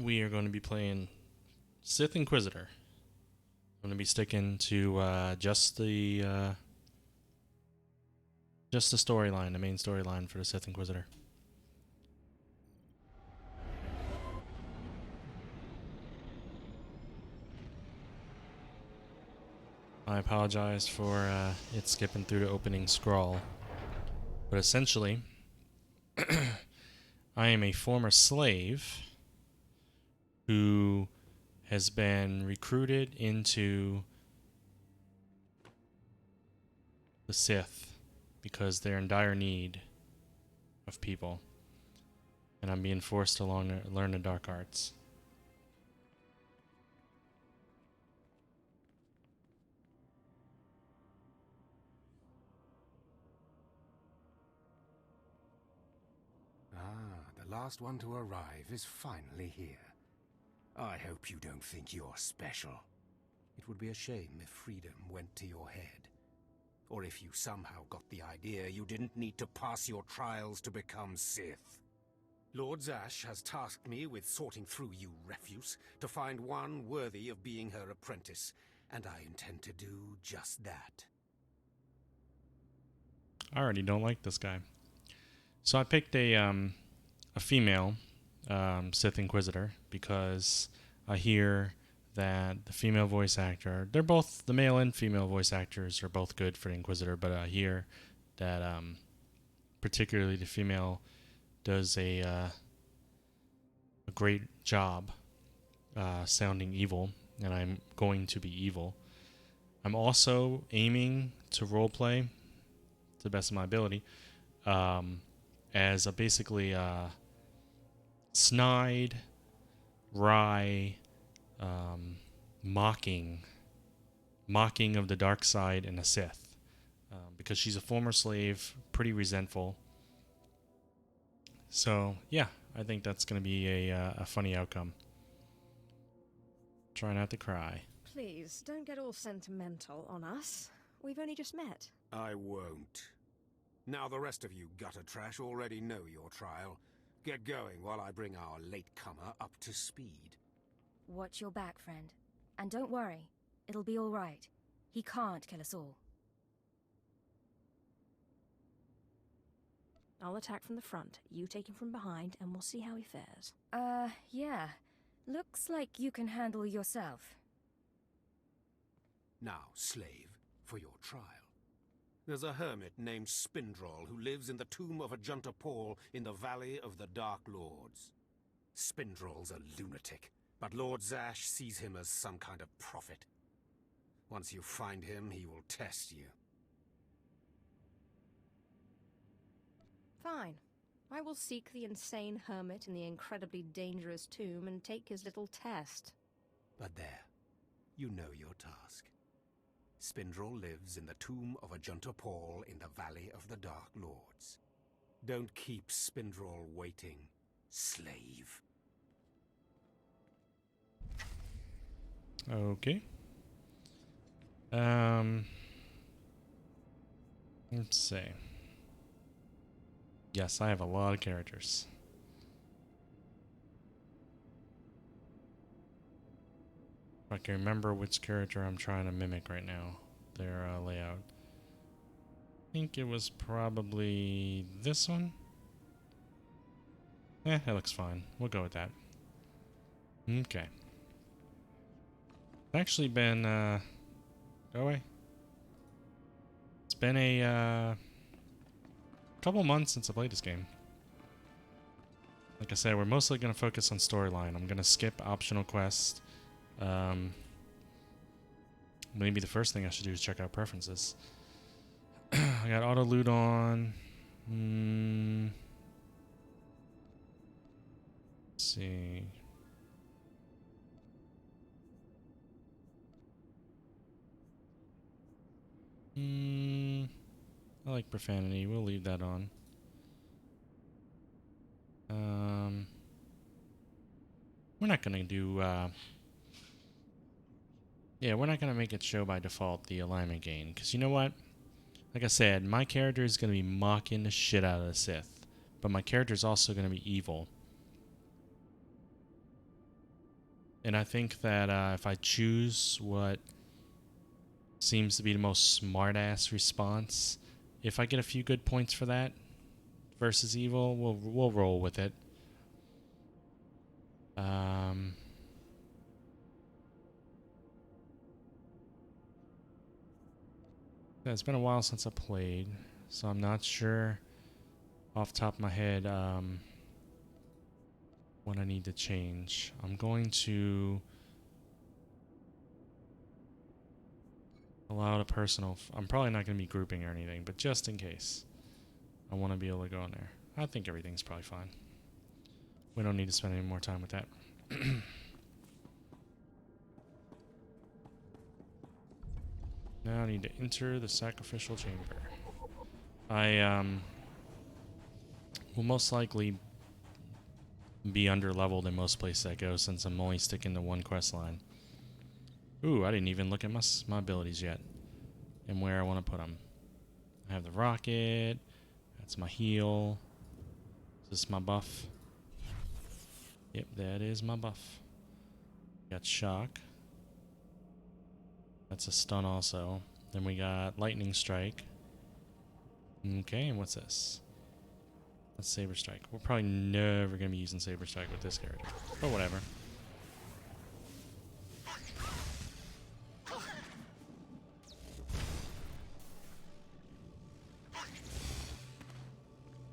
we are going to be playing Sith Inquisitor. I'm going to be sticking to just the storyline, the main storyline for the Sith Inquisitor. I apologize for it skipping through the opening scroll, but essentially, I am a former slave who has been recruited into the Sith because they're in dire need of people, and I'm being forced to learn the dark arts. The last one to arrive is finally here. I hope you don't think you're special. It would be a shame if freedom went to your head. Or if you somehow got the idea you didn't need to pass your trials to become Sith. Lord Zash has tasked me with sorting through you refuse to find one worthy of being her apprentice, and I intend to do just that. I already don't like this guy. So I picked a female Sith Inquisitor because I hear that the female voice actor, they're both, the male and female voice actors are both good for the Inquisitor, but I hear that particularly the female does a great job sounding evil, and I'm going to be evil. I'm also aiming to roleplay to the best of my ability as a basically snide, wry, mocking of the dark side and a Sith, because she's a former slave, pretty resentful. So yeah, I think that's going to be a funny outcome. Try not to cry. Please, don't get all sentimental on us. We've only just met. I won't. Now the rest of you gutter trash already know your trial. Get going while I bring our latecomer up to speed. Watch your back, friend. And don't worry. It'll be all right. He can't kill us all. I'll attack from the front, you take him from behind, and we'll see how he fares. Yeah. Looks like you can handle yourself. Now, slave, for your trial. There's a hermit named Spindrol who lives in the tomb of Ajunta Paul in the Valley of the Dark Lords. Spindrol's a lunatic, but Lord Zash sees him as some kind of prophet. Once you find him, he will test you. Fine. I will seek the insane hermit in the incredibly dangerous tomb and take his little test. But there, you know your task. Spindrol lives in the tomb of Ajunta Paul in the Valley of the Dark Lords. Don't keep Spindrol waiting, slave. Okay. Let's see. Yes, I have a lot of characters. If I can remember which character I'm trying to mimic right now, their layout. I think it was probably this one. That looks fine. We'll go with that. Okay. It's actually been, go away. It's been a, couple months since I played this game. Like I said, we're mostly going to focus on storyline. I'm going to skip optional quests. Maybe the first thing I should do is check out preferences. I got auto loot on. Let's see. I like profanity. We'll leave that on. We're not gonna do. Yeah, we're not gonna make it show by default the alignment gain, because you know what? Like I said, my character is gonna be mocking the shit out of the Sith, but my character is also gonna be evil. And I think that if I choose what seems to be the most smart-ass response, if I get a few good points for that versus evil, we'll roll with it. Yeah, it's been a while since I played, so I'm not sure off the top of my head what I need to change. I'm going to allow the personal. I'm probably not going to be grouping or anything, but just in case, I want to be able to go in there. I think everything's probably fine. We don't need to spend any more time with that. Now I need to enter the sacrificial chamber. I will most likely be under leveled in most places I go since I'm only sticking to one quest line. Ooh, I didn't even look at my abilities yet and where I want to put them. I have the rocket. That's my heal. Is this my buff? Yep, that is my buff. Got shock. That's a stun also. Then we got lightning strike. Okay, and what's this? That's saber strike. We're probably never gonna be using saber strike with this character, but whatever.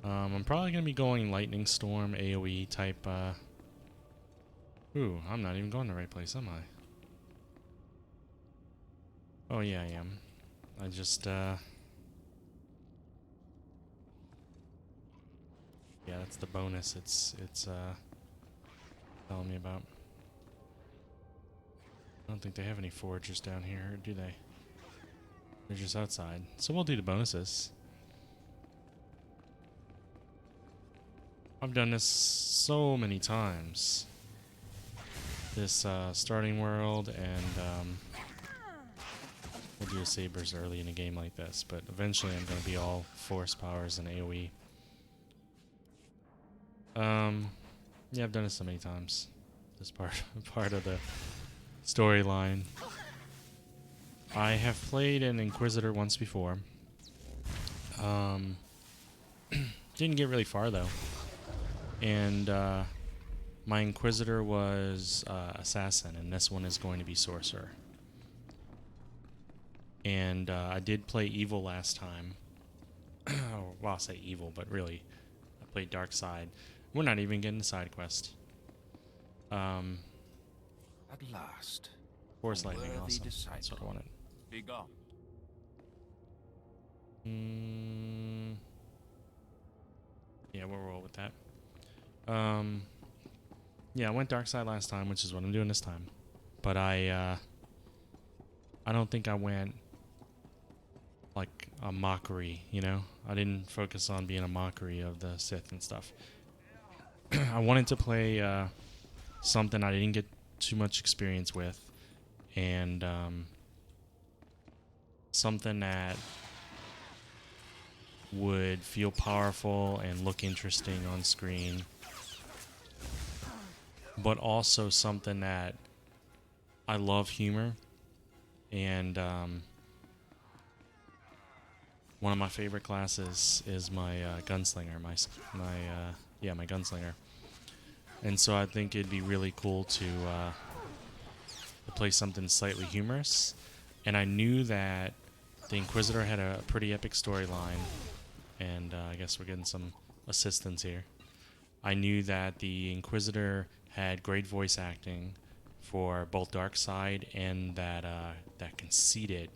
I'm probably gonna be going lightning storm AOE type. Ooh, I'm not even going the right place, am I? Oh yeah, I am. I just yeah, that's the bonus. It's telling me about. I don't think they have any foragers down here, do they? They're just outside. So we'll do the bonuses. I've done this so many times. This starting world, and we'll do sabers early in a game like this, but eventually I'm going to be all force powers and AoE. Yeah, I've done it so many times. This part of the storyline. I have played an Inquisitor once before. Didn't get really far though. And my Inquisitor was Assassin, and this one is going to be Sorcerer. And I did play Evil last time. Well, I'll say Evil, but really, I played Dark Side. We're not even getting the side quest. At last. Force Lightning also. That's what I wanted. Be gone. Yeah, we'll roll with that. Yeah, I went Dark Side last time, which is what I'm doing this time. But I don't think I went like a mockery, you know? I didn't focus on being a mockery of the Sith and stuff. I wanted to play something I didn't get too much experience with, and something that would feel powerful and look interesting on screen, but also something that I love humor, and one of my favorite classes is my gunslinger, my gunslinger, and so I think it'd be really cool to play something slightly humorous. And I knew that the Inquisitor had a pretty epic storyline, and I guess we're getting some assistance here. I knew that the Inquisitor had great voice acting for both Dark Side and that conceited,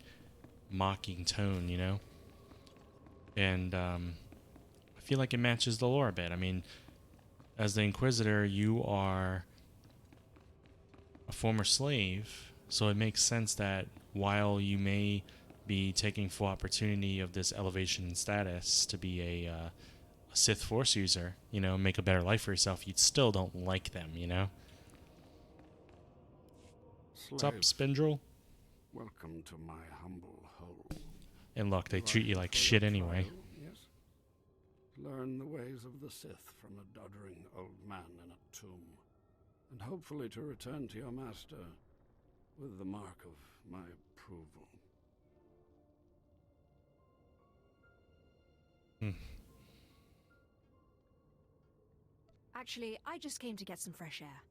mocking tone, you know? And I feel like it matches the lore a bit. I mean, as the Inquisitor, you are a former slave, so it makes sense that while you may be taking full opportunity of this elevation in status to be a Sith Force user, you know, make a better life for yourself, you still don't like them, you know? What's up, Spindrel? Welcome to my humble home. And look, they treat you like shit anyway. Yes. Learn the ways of the Sith from a doddering old man in a tomb. and hopefully to return to your master with the mark of my approval. Actually, I just came to get some fresh air.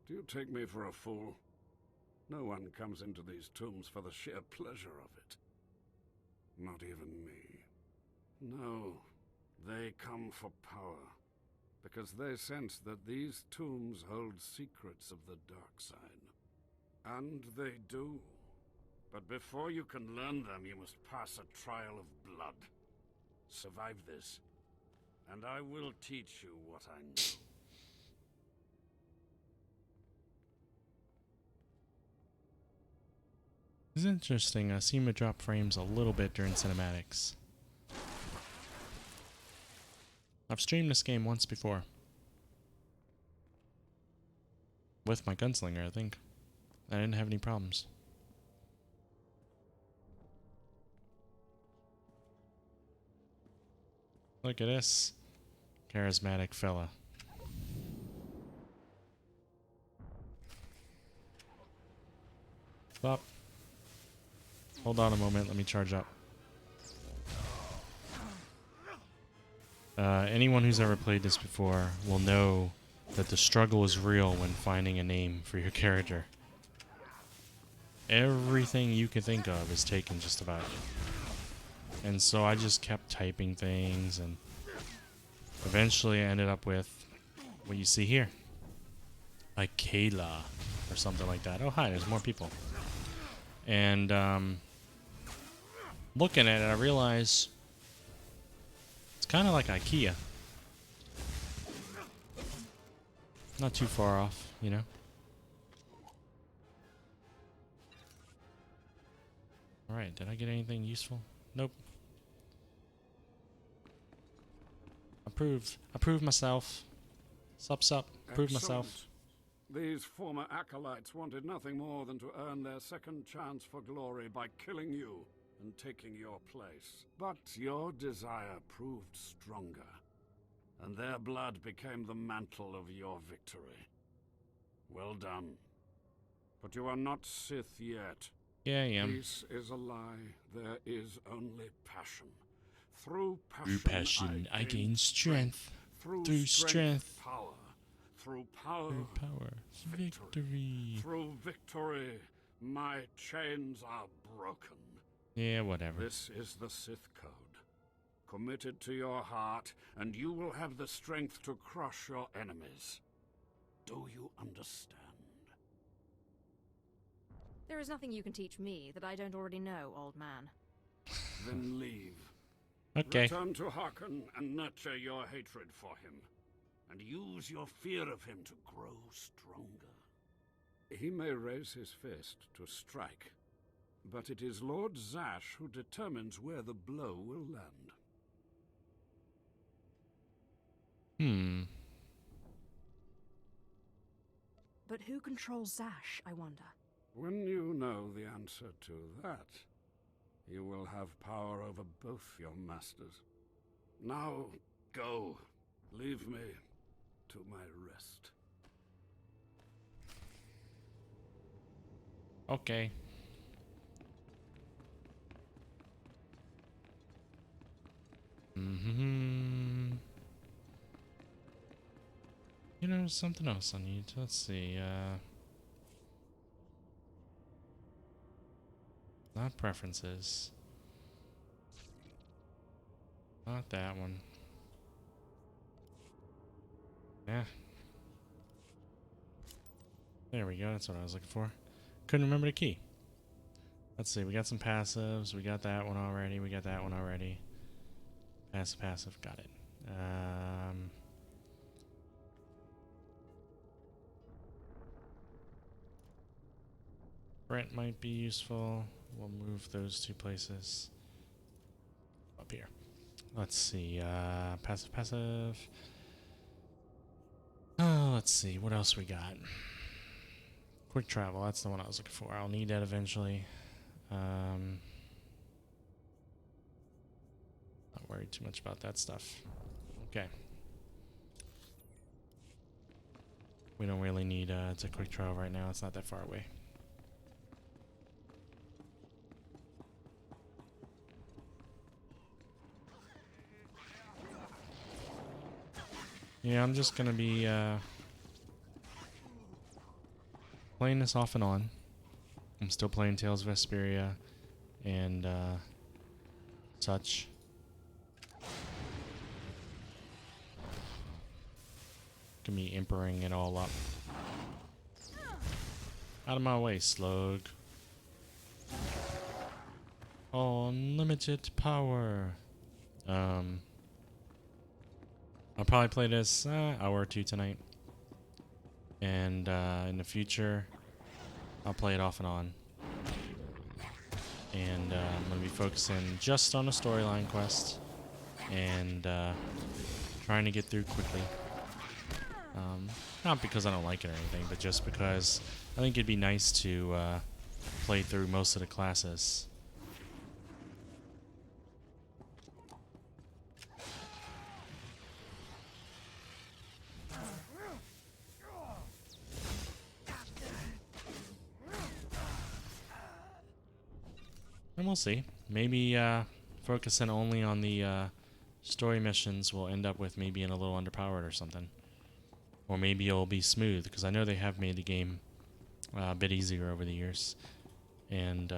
Do you take me for a fool? No one comes into these tombs for the sheer pleasure of it. Not even me. No, they come for power, because they sense that these tombs hold secrets of the dark side. And they do. But before you can learn them, you must pass a trial of blood. Survive this, and I will teach you what I know. It's interesting. I see him drop frames a little bit during cinematics. I've streamed this game once before. With my gunslinger, I think. I didn't have any problems. Look at this charismatic fella. Stop. Hold on a moment, let me charge up. Anyone who's ever played this before will know that the struggle is real when finding a name for your character. Everything you can think of is taken just about. And so I just kept typing things, and eventually I ended up with what you see here. Like Kayla, or something like that. Oh hi, there's more people. And looking at it, I realize it's kind of like IKEA. Not too far off, you know? Alright, did I get anything useful? Nope. Approve myself. Sup. Approve myself. These former acolytes wanted nothing more than to earn their second chance for glory by killing you and taking your place. But your desire proved stronger, and their blood became the mantle of your victory. Well done. But you are not Sith yet. Yeah, I am. Peace is a lie. There is only passion. Through Through passion, I gain strength. Through strength, power. Through power, victory. Through victory, my chains are broken. Yeah, whatever. This is the Sith Code. Committed to your heart, and you will have the strength to crush your enemies. Do you understand? There is nothing you can teach me that I don't already know, old man. Then leave. Okay. Return to Harkon and nurture your hatred for him. And use your fear of him to grow stronger. He may raise his fist to strike, but it is Lord Zash who determines where the blow will land. But who controls Zash, I wonder? When you know the answer to that, you will have power over both your masters. Now, go. Leave me to my rest. Okay. You know, something else I need. Let's see, not preferences. Not that one. Yeah. There we go, that's what I was looking for. Couldn't remember the key. Let's see, we got some passives. We got that one already. We got that one already. Passive, got it. Brent might be useful. We'll move those two places up here. Let's see, passive. Oh, let's see, what else we got? Quick travel, that's the one I was looking for. I'll need that eventually. Not worried too much about that stuff. Okay. We don't really need it's a quick trial right now. It's not that far away. Yeah, I'm just gonna be playing this off and on. I'm still playing Tales of Vesperia and such. Gonna be impering it all up. Out of my way, slug. Unlimited power. I'll probably play this hour or two tonight. And in the future, I'll play it off and on. And I'm going to be focusing just on a storyline quest. And trying to get through quickly. Not because I don't like it or anything, but just because I think it'd be nice to play through most of the classes. And we'll see. Maybe focusing only on the story missions will end up with me being a little underpowered or something. Or maybe it'll be smooth, because I know they have made the game a bit easier over the years. And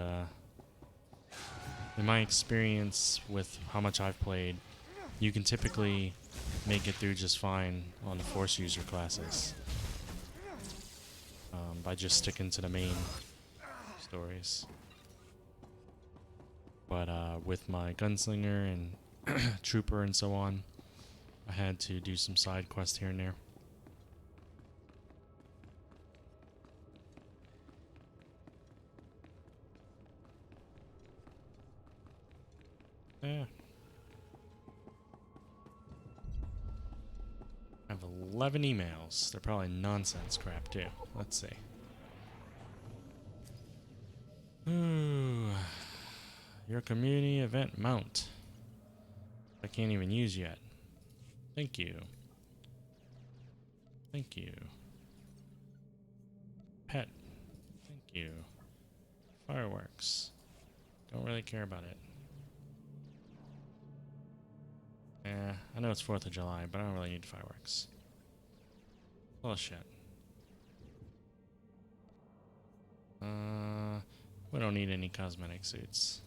in my experience with how much I've played, you can typically make it through just fine on the Force user classes. By just sticking to the main stories. But with my gunslinger and trooper and so on, I had to do some side quests here and there. Yeah. I have 11 emails. They're probably nonsense crap too. Let's see. Ooh. Your community event mount. I can't even use yet. Thank you. Thank you. Pet. Thank you. Fireworks. Don't really care about it. Yeah, I know it's 4th of July, but I don't really need fireworks. Bullshit. We don't need any cosmetic suits.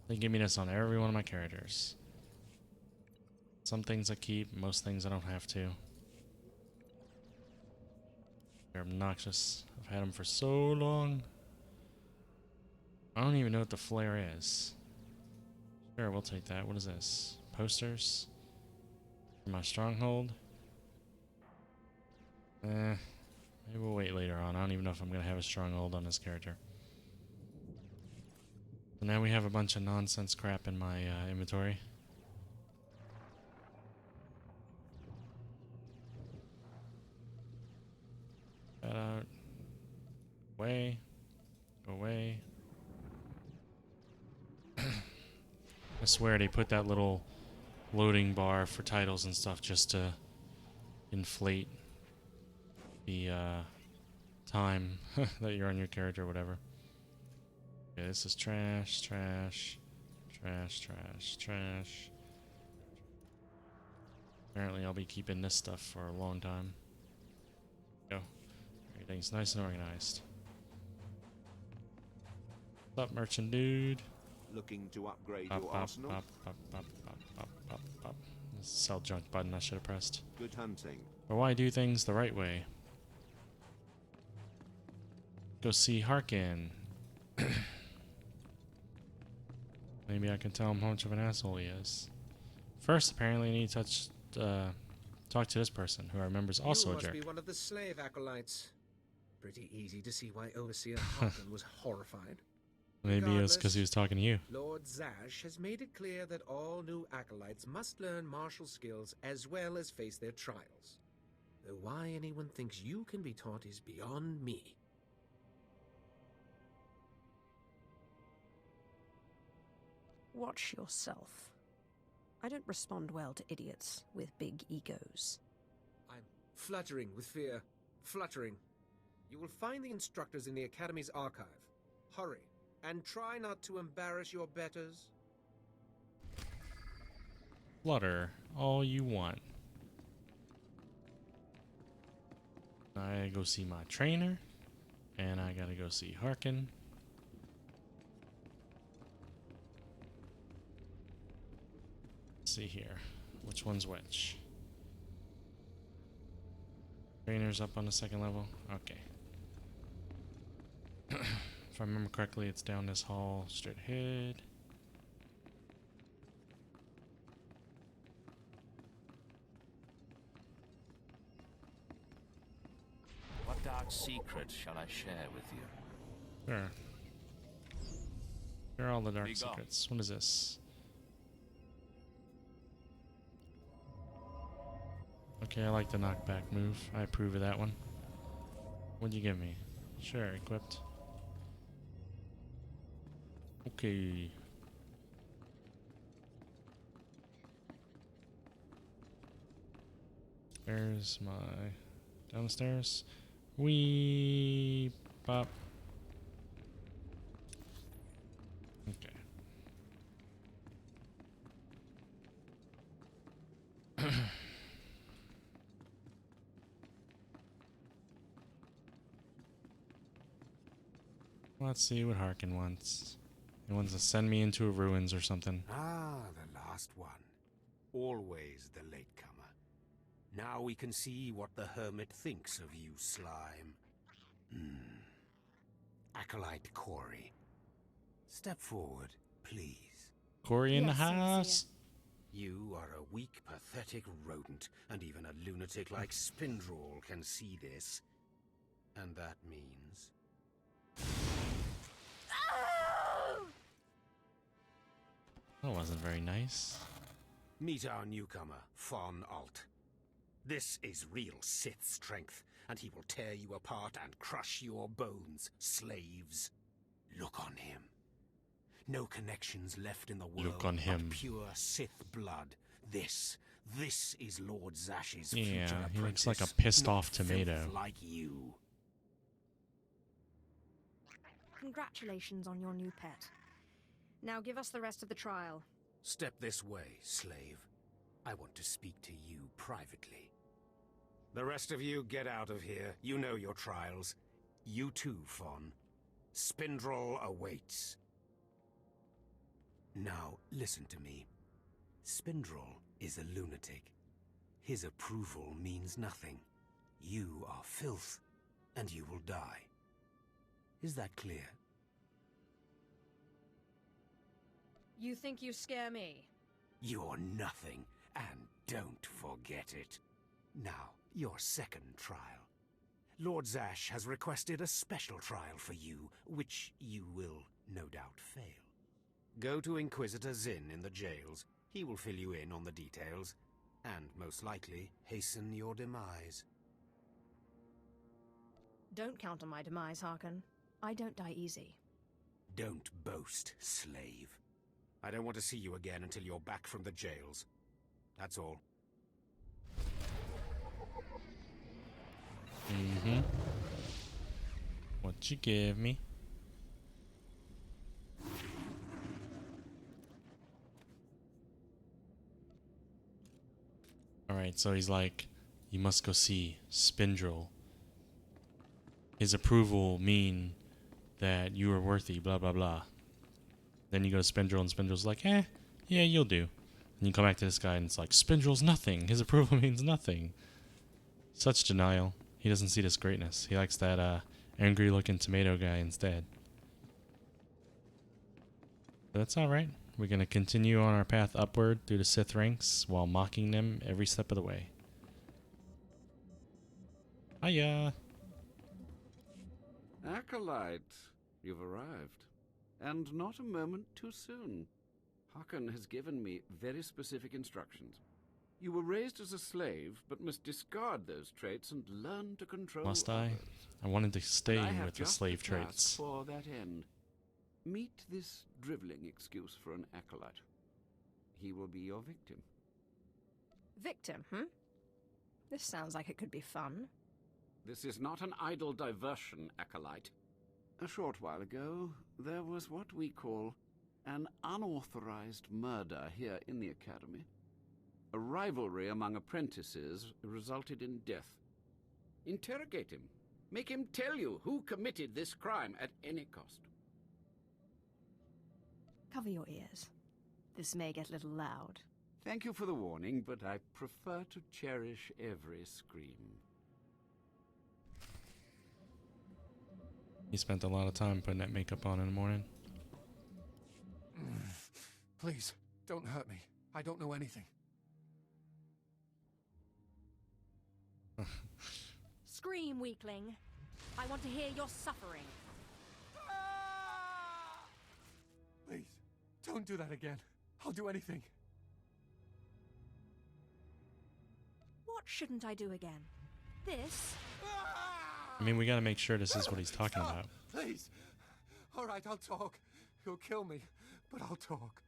They give me this on every one of my characters. Some things I keep, most things I don't have to. They're obnoxious. I've had them for so long. I don't even know what the flare is. Sure, we'll take that. What is this? Posters? For my stronghold? Maybe we'll wait later on. I don't even know if I'm going to have a stronghold on this character. So now we have a bunch of nonsense crap in my inventory. Shout out. Away. Go away. I swear they put that little loading bar for titles and stuff just to inflate the time that you're on your character or whatever. Okay, this is trash, trash, trash, trash, trash. Apparently I'll be keeping this stuff for a long time. Go. Everything's nice and organized. What's up, merchant dude? Looking to upgrade Pop, your pop, arsenal? pop, pop, pop, pop, pop, pop, pop. This is the sell junk button I should have pressed. Good hunting. But why do things the right way? Go see Harkin. Maybe I can tell him how much of an asshole he is. First, apparently, I need to talk to this person, who I remember is also a jerk. You must be one of the slave acolytes. Pretty easy to see why Overseer Harkin was horrified. Maybe it was because he was talking to you. Lord Zash has made it clear that all new acolytes must learn martial skills as well as face their trials. Though why anyone thinks you can be taught is beyond me. Watch yourself. I don't respond well to idiots with big egos. I'm fluttering with fear. fluttering. You will find the instructors in the Academy's archive. Hurry, and try not to embarrass your betters. Flutter all you want. I go see my trainer, and I gotta go see Harkin. Let's see here. Which one's which? Trainer's up on the second level? Okay. If I remember correctly, it's down this hall, straight ahead. What dark secret shall I share with you? Sure. Share all the dark Be gone. secrets. What is this? Okay, I like the knockback move. I approve of that one. What'd you give me? Sure, equipped. Okay. Where's my... down the stairs? Wee... Bop. Okay. Let's see what Harkin wants. He wants to send me into ruins or something. Ah, the last one. Always the latecomer. Now we can see what the Hermit thinks of you, Slime. Acolyte Corey. Step forward, please. Corey in the Yes, Sincere. house. You are a weak, pathetic rodent, and even a lunatic like Spindrel can see this. And that means... That wasn't very nice. Meet our newcomer, Von Alt. This is real Sith strength, and he will tear you apart and crush your bones, slaves. Look on him. No connections left in the world. Look on him. But pure Sith blood. This is Lord Zash's Yeah, future he looks like a apprentice, pissed not off tomato. filth like you. Congratulations on your new pet. Now give us the rest of the trial. Step this way, slave. I want to speak to you privately. The rest of you get out of here. You know your trials. You too, Fawn. Spindrel awaits. Now, listen to me. Spindrel is a lunatic. His approval means nothing. You are filth, and you will die. Is that clear? You think you scare me? You're nothing, and don't forget it. Now, your second trial. Lord Zash has requested a special trial for you, which you will no doubt fail. Go to Inquisitor Zinn in the jails. He will fill you in on the details, and most likely hasten your demise. Don't count on my demise, Harkin. I don't die easy. Don't boast, slave. I don't want to see you again until you're back from the jails. That's all. Mm-hmm. What you give me? Alright, so he's like, you must go see Spindrel. His approval mean that you are worthy, blah blah blah. Then you go to Spindrel and Spindrel's like, yeah, you'll do. And you come back to this guy and it's like, Spindrel's nothing. His approval means nothing. Such denial. He doesn't see this greatness. He likes that angry looking tomato guy instead. But that's alright. We're going to continue on our path upward through the Sith ranks while mocking them every step of the way. Hiya! Acolyte, you've arrived. And not a moment too soon. Harkin has given me very specific instructions. You were raised as a slave, but must discard those traits and learn to control Must I? others. I wanted to stay And I have with the just slave a task traits. for that end. Meet this driveling excuse for an acolyte. He will be your victim. Victim, This sounds like it could be fun. This is not an idle diversion, Acolyte. A short while ago, there was what we call an unauthorized murder here in the Academy. A rivalry among apprentices resulted in death. Interrogate him. Make him tell you who committed this crime at any cost. Cover your ears. This may get a little loud. Thank you for the warning, but I prefer to cherish every scream. He spent a lot of time putting that makeup on in the morning. Please, don't hurt me. I don't know anything. Scream, weakling. I want to hear your suffering. Please, don't do that again. I'll do anything. What shouldn't I do again? This? I mean, we gotta make sure this is what he's talking about. Please. All right, I'll talk. He'll kill me, but I'll talk.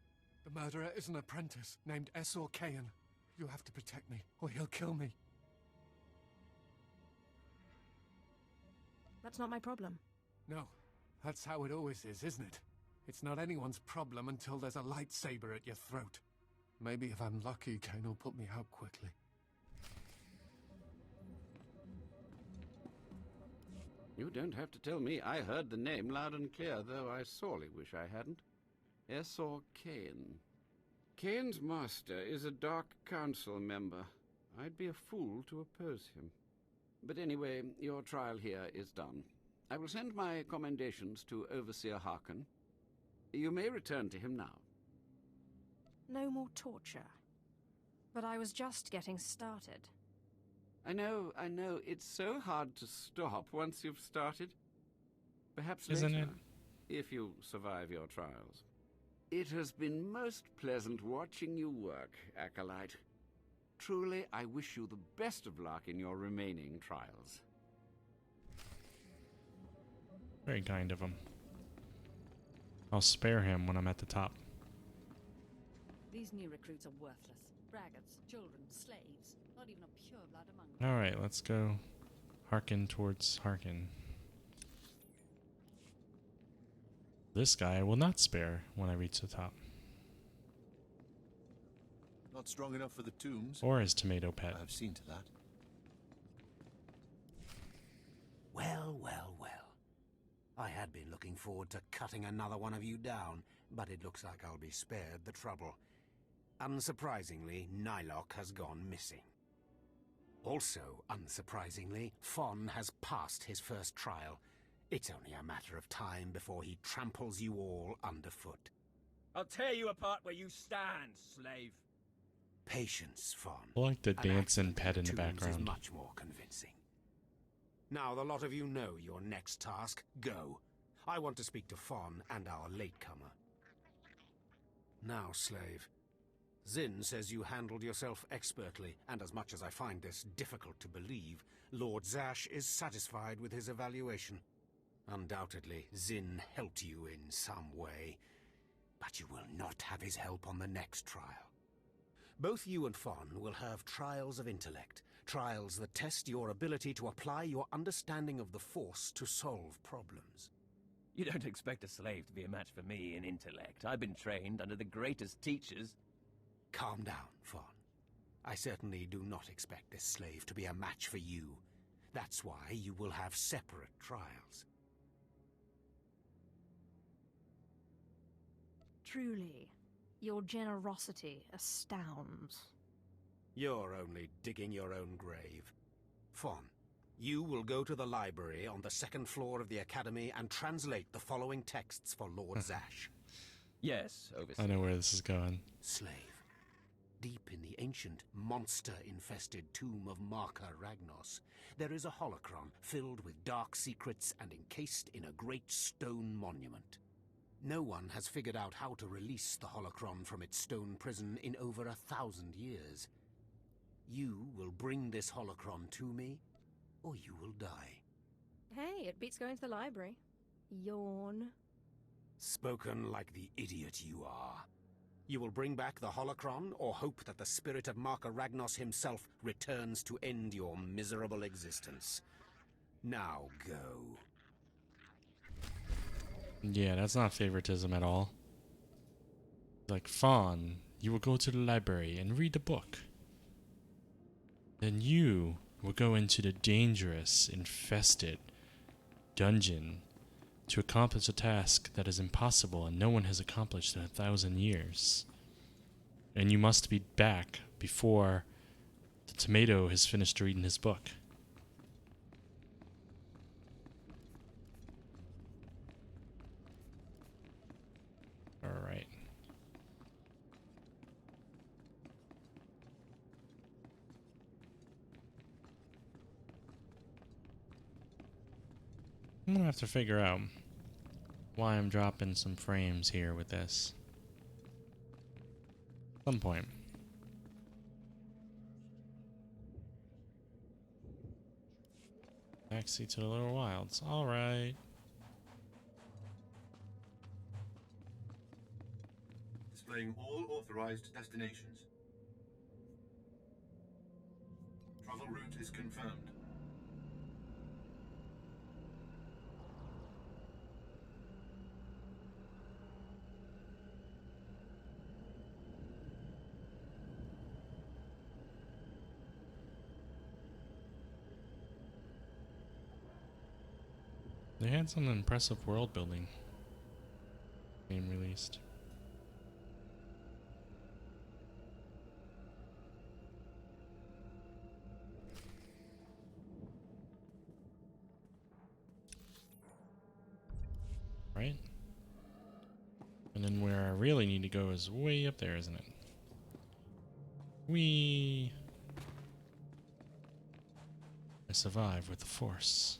The murderer is an apprentice named Essor Kayan. You have to protect me, or he'll kill me. That's not my problem. No, that's how it always is, isn't it? It's not anyone's problem until there's a lightsaber at your throat. Maybe if I'm lucky, Kain will put me out quickly. You don't have to tell me. I heard the name loud and clear, though I sorely wish I hadn't. Essor Kain. Kain's master is a Dark Council member. I'd be a fool to oppose him. But anyway, your trial here is done. I will send my commendations to Overseer Harkin. You may return to him now. No more torture. But I was just getting started. I know. It's so hard to stop once you've started. Perhaps Isn't later, it? if you survive your trials. It has been most pleasant watching you work, Acolyte. Truly, I wish you the best of luck in your remaining trials. Very kind of him. I'll spare him when I'm at the top. These new recruits are worthless. Braggarts, children, slaves. Not even a pureblood among them. Alright, let's go Harkin towards Harkin. This guy I will not spare when I reach the top. Not strong enough for the tombs. Or his tomato pet. I've seen to that. Well, well, well. I had been looking forward to cutting another one of you down, but it looks like I'll be spared the trouble. Unsurprisingly, Nylock has gone missing. Also, unsurprisingly, Fon has passed his first trial. It's only a matter of time before he tramples you all underfoot. I'll tear you apart where you stand, slave. Patience, Fon. I like the An dancing accident pet in the tombs background. is much more convincing. Now, the lot of you know your next task. Go. I want to speak to Fon and our latecomer. Now, slave. Zin says you handled yourself expertly, and as much as I find this difficult to believe, Lord Zash is satisfied with his evaluation. Undoubtedly, Zin helped you in some way, but you will not have his help on the next trial. Both you and Fon will have trials of intellect, trials that test your ability to apply your understanding of the Force to solve problems. You don't expect a slave to be a match for me in intellect. I've been trained under the greatest teachers. Calm down, Fon. I certainly do not expect this slave to be a match for you. That's why you will have separate trials. Truly, your generosity astounds. You're only digging your own grave. Fon, you will go to the library on the second floor of the Academy and translate the following texts for Lord Zash. Yes, Overseer. I know where this is going. Slave. Deep in the ancient, monster-infested tomb of Marka Ragnos, there is a holocron filled with dark secrets and encased in a great stone monument. No one has figured out how to release the holocron from its stone prison in over 1,000 years. You will bring this holocron to me, or you will die. Hey, it beats going to the library. Yawn. Spoken like the idiot you are. You will bring back the holocron, or hope that the spirit of Marka Ragnos himself returns to end your miserable existence. Now go. Yeah, that's not favoritism at all. Like, Fawn, you will go to the library and read a book. Then you will go into the dangerous, infested dungeon to accomplish a task that is impossible and no one has accomplished in 1,000 years. And you must be back before the tomato has finished reading his book. Alright. I'm gonna have to figure out why I'm dropping some frames here with this. At some point. Backseat to the Little Wilds. Alright. Displaying all authorized destinations. Travel route is confirmed. They had some impressive world building game released. Right? And then where I really need to go is way up there, isn't it? Whee! I survive with the Force.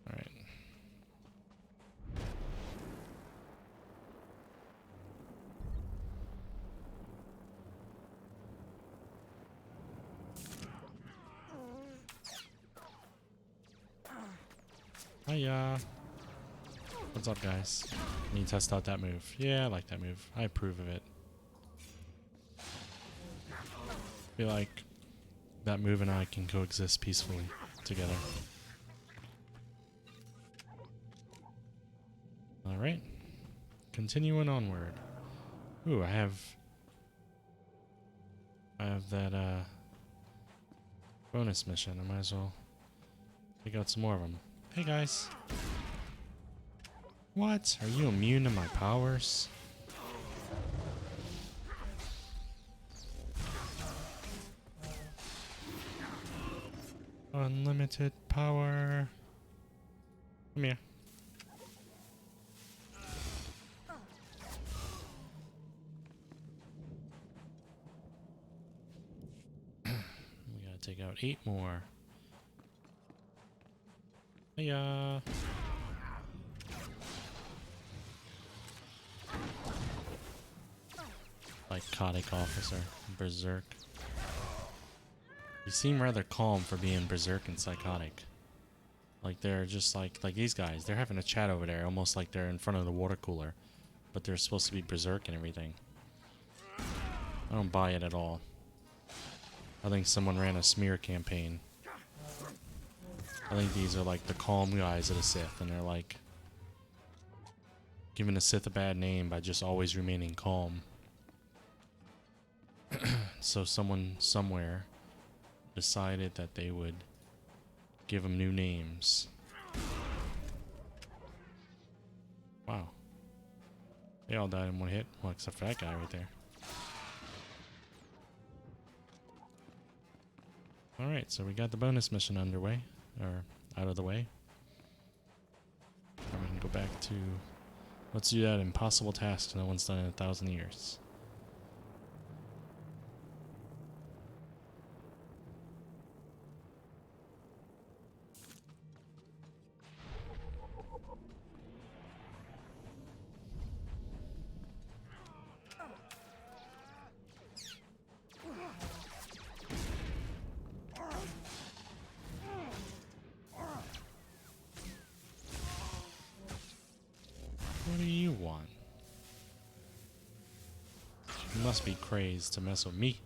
Alright. Hiya! What's up, guys? Need to test out that move. Yeah, I like that move. I approve of it. Feel like that move and I can coexist peacefully together. Alright. Continuing onward. Ooh, I have that bonus mission. I might as well take out some more of them. Hey guys. What? Are you immune to my powers? Unlimited power. Come here. We gotta take out 8 more. Hiya. Psychotic officer. Berserk. You seem rather calm for being berserk and psychotic. Like they're just like these guys. They're having a chat over there, almost like they're in front of the water cooler. But they're supposed to be berserk and everything. I don't buy it at all. I think someone ran a smear campaign. I think these are like the calm guys of the Sith, and they're like giving the Sith a bad name by just always remaining calm. So someone somewhere decided that they would give them new names. Wow. They all died in one hit. Well, except for that guy right there. Alright, so we got the bonus mission underway. Or out of the way. And we can go back to... Let's do that impossible task no one's done in 1,000 years. What do you want? You must be crazed to mess with me.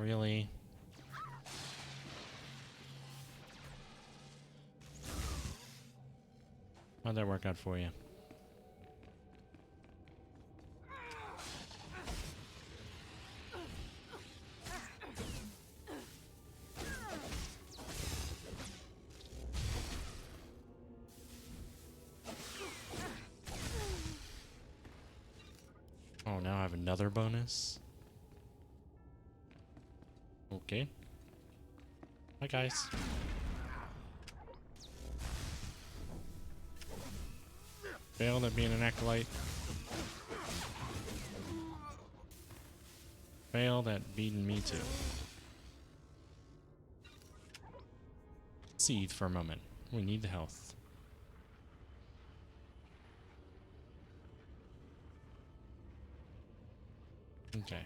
Really? How'd that work out for you? Oh, now I have another bonus. Okay. Hi, guys. Failed at being an acolyte. Failed at beating me too. Seethe for a moment. We need the health. Okay.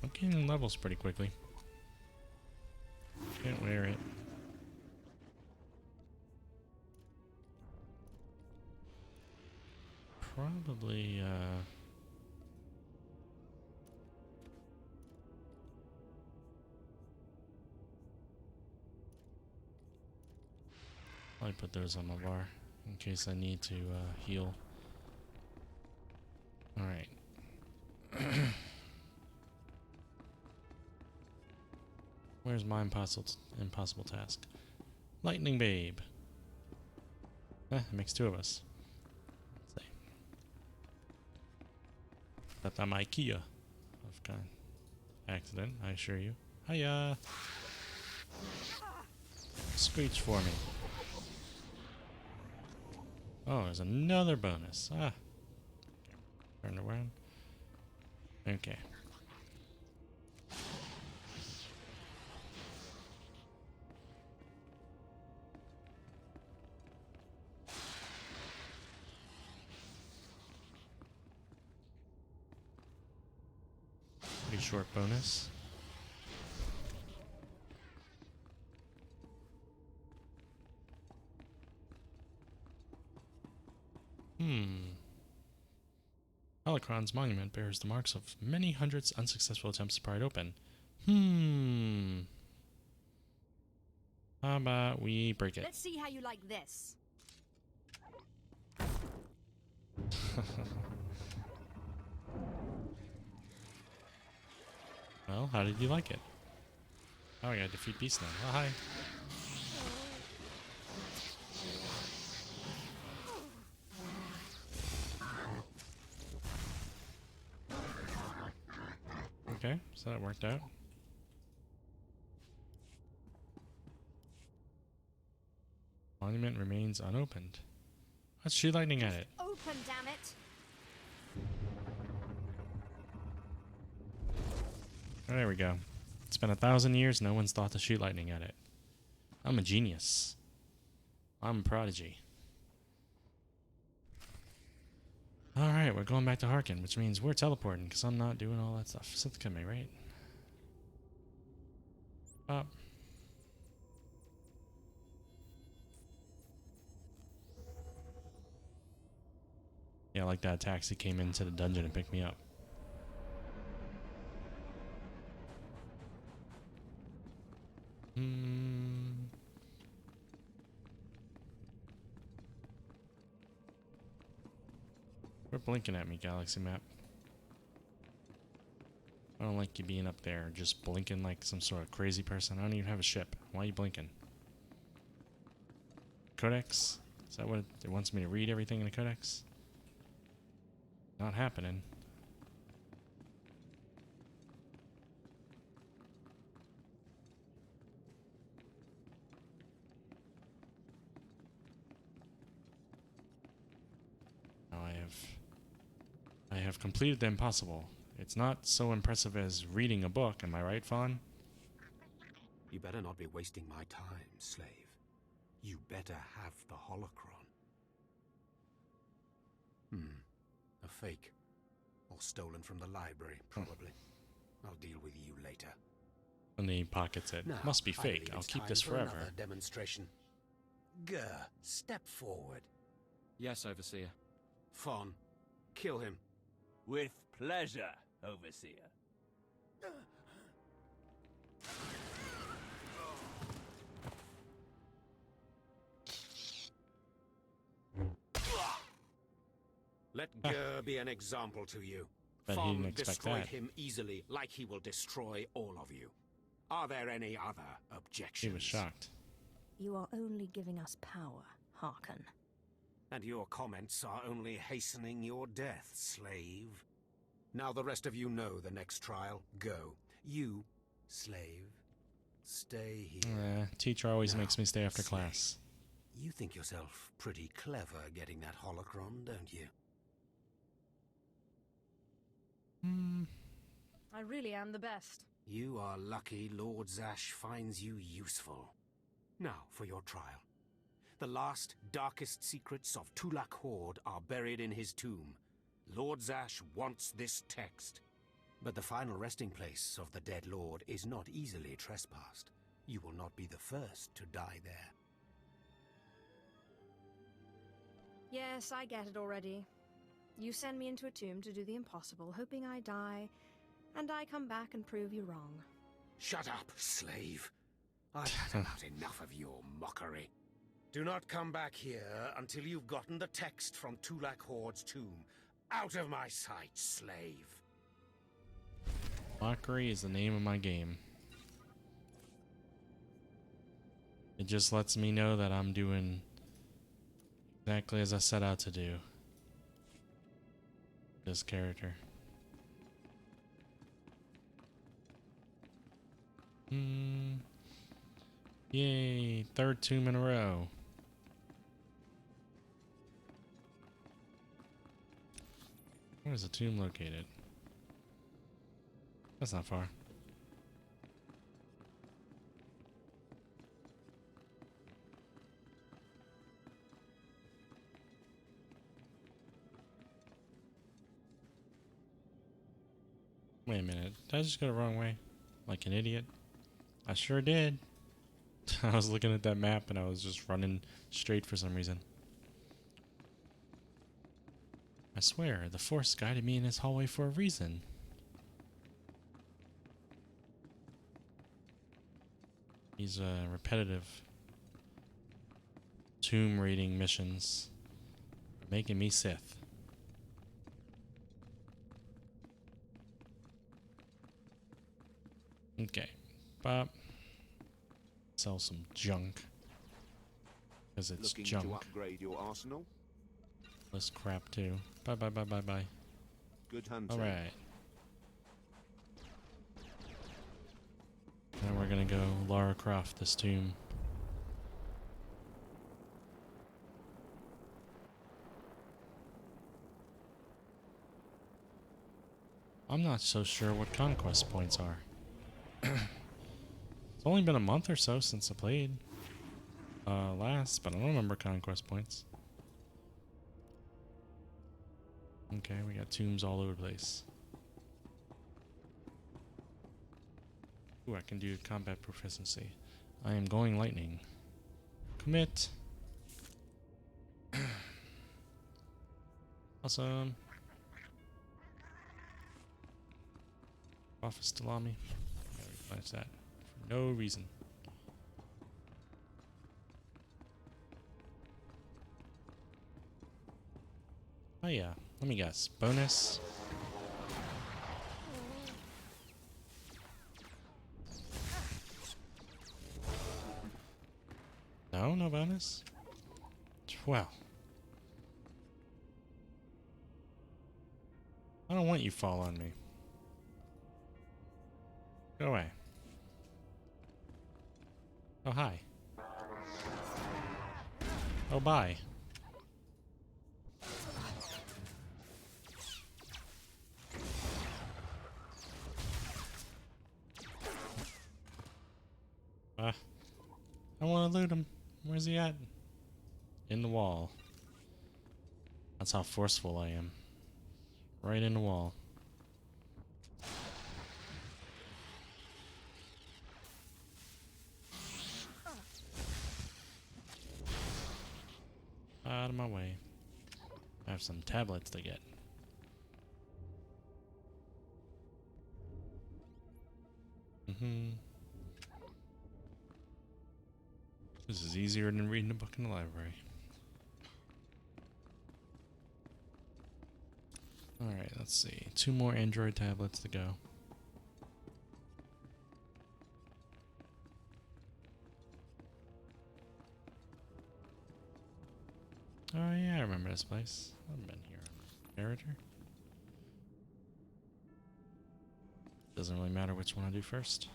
I'm getting levels pretty quickly. Can't wear it. Probably, I put those on my bar in case I need to heal. Alright. Where's my impossible task? Lightning Babe. It makes two of us. Let's see. That's not my Kia. Of kind. Accident, I assure you. Hiya! Screech for me. Oh, there's another bonus. Ah. Turn around. Okay. Pretty short bonus. Holocron's monument bears the marks of many hundreds unsuccessful attempts to pry it open. How about we break it? Let's see how you like this. Well, how did you like it? Oh, I gotta defeat Beast now. Oh, hi. Okay, so that worked out. Monument remains unopened. Let's shoot lightning at it. Open, damn it! Oh, there we go. It's been 1,000 years, no one's thought to shoot lightning at it. I'm a genius. I'm a prodigy. Alright, we're going back to Harkin, which means we're teleporting, because I'm not doing all that stuff. Sith coming, right? Up. Yeah, like that taxi came into the dungeon and picked me up. Quit blinking at me, Galaxy Map. I don't like you being up there just blinking like some sort of crazy person. I don't even have a ship. Why are you blinking? Codex? Is that what it wants me to read everything in the codex? Not happening. Now I have completed the impossible. It's not so impressive as reading a book, am I right, Fawn? You better not be wasting my time, slave. You better have the holocron. A fake. Or stolen from the library, probably. I'll And he pockets it. Now, Must be I fake. believe I'll it's keep time this for forever. another demonstration. Gur, step forward. Yes, Overseer. Fawn, kill him. With pleasure, Overseer. Let Gur be an example to you. Bet he Fawn didn't expect destroyed that. him easily, like he will destroy all of you. Are there any other objections? He was shocked. You are only giving us power, Harkon. And your comments are only hastening your death, slave. Now the rest of you know the next trial. Go. You, slave, stay here. Teacher always Now, makes me stay after slave, class. You think yourself pretty clever getting that holocron, don't you? I really am the best. You are lucky Lord Zash finds you useful. Now for your trial. The last, darkest secrets of Tulak Horde are buried in his tomb. Lord Zash wants this text. But the final resting place of the dead lord is not easily trespassed. You will not be the first to die there. Yes, I get it already. You send me into a tomb to do the impossible, hoping I die, and I come back and prove you wrong. Shut up, slave. I've had about enough of your mockery. Do not come back here until you've gotten the text from Tulak Horde's tomb. Out of my sight, slave. Mockery is the name of my game. It just lets me know that I'm doing exactly as I set out to do. This character. Yay, third tomb in a row. Where is the tomb located? That's not far. Wait a minute. Did I just go the wrong way? Like an idiot? I sure did. I was looking at that map and I was just running straight for some reason. I swear, the Force guided me in this hallway for a reason. These repetitive tomb raiding missions are making me Sith. Okay, Bob. Sell some junk. Because it's Looking junk. to upgrade your arsenal? This crap too. Bye bye bye bye bye. Good hunting. Alright. Now we're gonna go Lara Croft this tomb. I'm not so sure what conquest points are. It's only been a month or so since I played last, but I don't remember conquest points. Okay, we got tombs all over the place. Ooh, I can do combat proficiency. I am going lightning. Commit. Awesome. Office still on me. Gotta replenish that for no reason. Oh yeah, let me guess. Bonus. No, no bonus. Well, I don't want you to fall on me. Go away. Oh, hi. Oh, bye. I want to loot him. Where's he at? In the wall. That's how forceful I am. Right in the wall. have some tablets to get. This is easier than reading a book in the library. Alright, let's see. 2 more Android tablets to go. Oh yeah, I remember this place. I've been here. Narrator. Doesn't really matter which one I do first.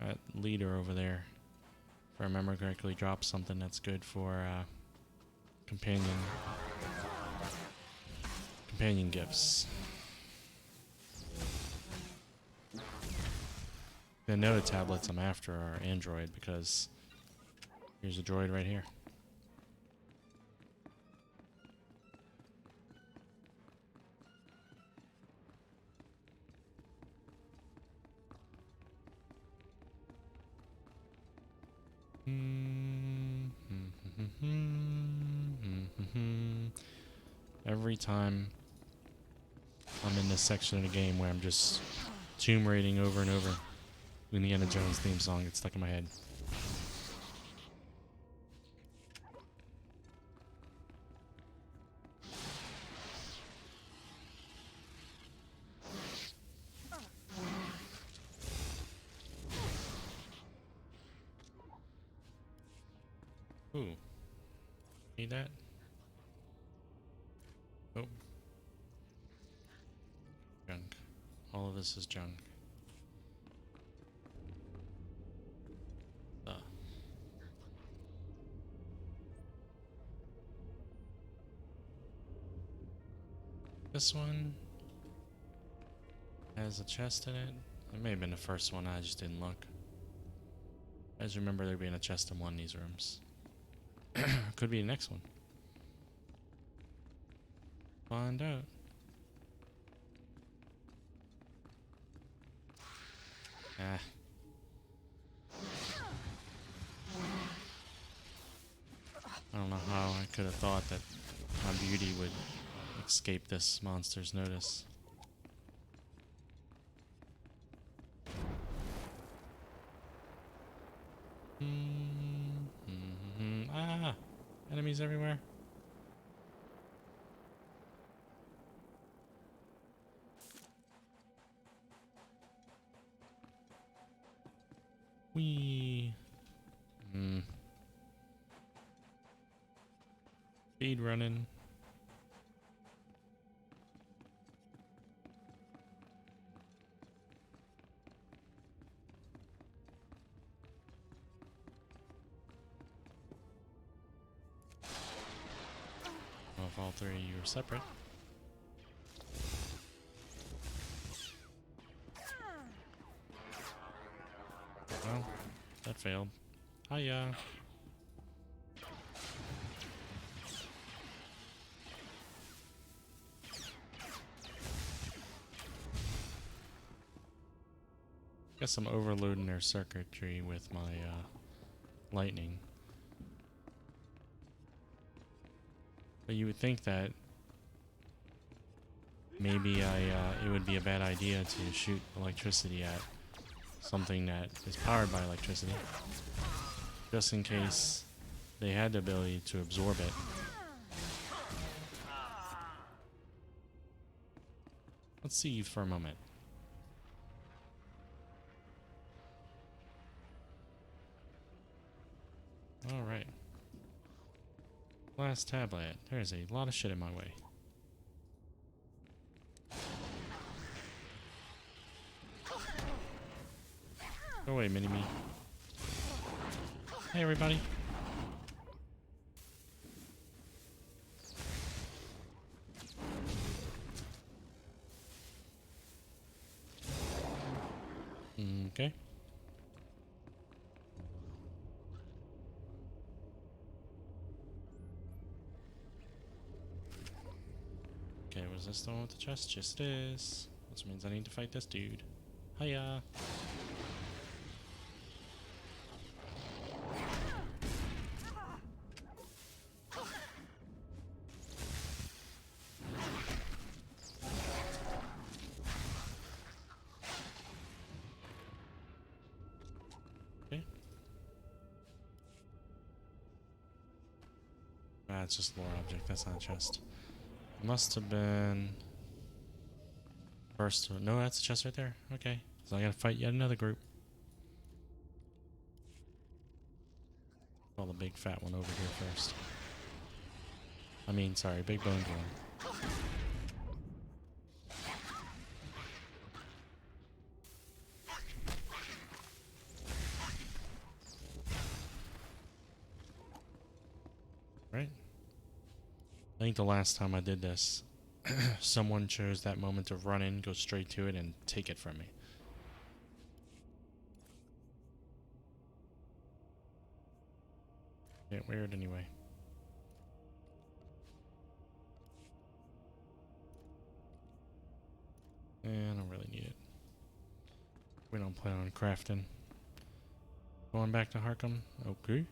That leader over there, if I remember correctly, drops something that's good for companion gifts. I know the tablets I'm after are Android because here's a droid right here. Every time I'm in this section of the game where I'm just tomb raiding over and over, Indiana Jones theme song gets stuck in my head. Ooh. Need that? Oh. Junk. All of this is junk. This one has a chest in it. It may have been the first one, I just didn't look. I just remember there being a chest in one of these rooms. Could be the next one. Find out. Ah. I don't know how I could have thought that my beauty would escape this monster's notice. Ah! Enemies everywhere. Whee! Speed running. Well, if all three of you are separate. Well, that failed. Hiya. Guess I'm overloading their circuitry with my lightning. But you would think that maybe it would be a bad idea to shoot electricity at something that is powered by electricity, just in case they had the ability to absorb it. Let's see you for a moment. Alright. Last tablet. There's a lot of shit in my way. Go away, mini-me. Hey, everybody. Okay. Okay, was this the one with the chest? Just it is. Which means I need to fight this dude. Hiya. it's just a lore object. That's not a chest. It must have been first. No, that's a chest right there. Okay, so I gotta fight yet another group. Call the big fat one over here first. I mean, sorry, big boned one. Right? I think the last time I did this, someone chose that moment to run in, go straight to it, and take it from me. Yeah, weird anyway. I don't really need it. We don't plan on crafting. Going back to Harkham? Okay.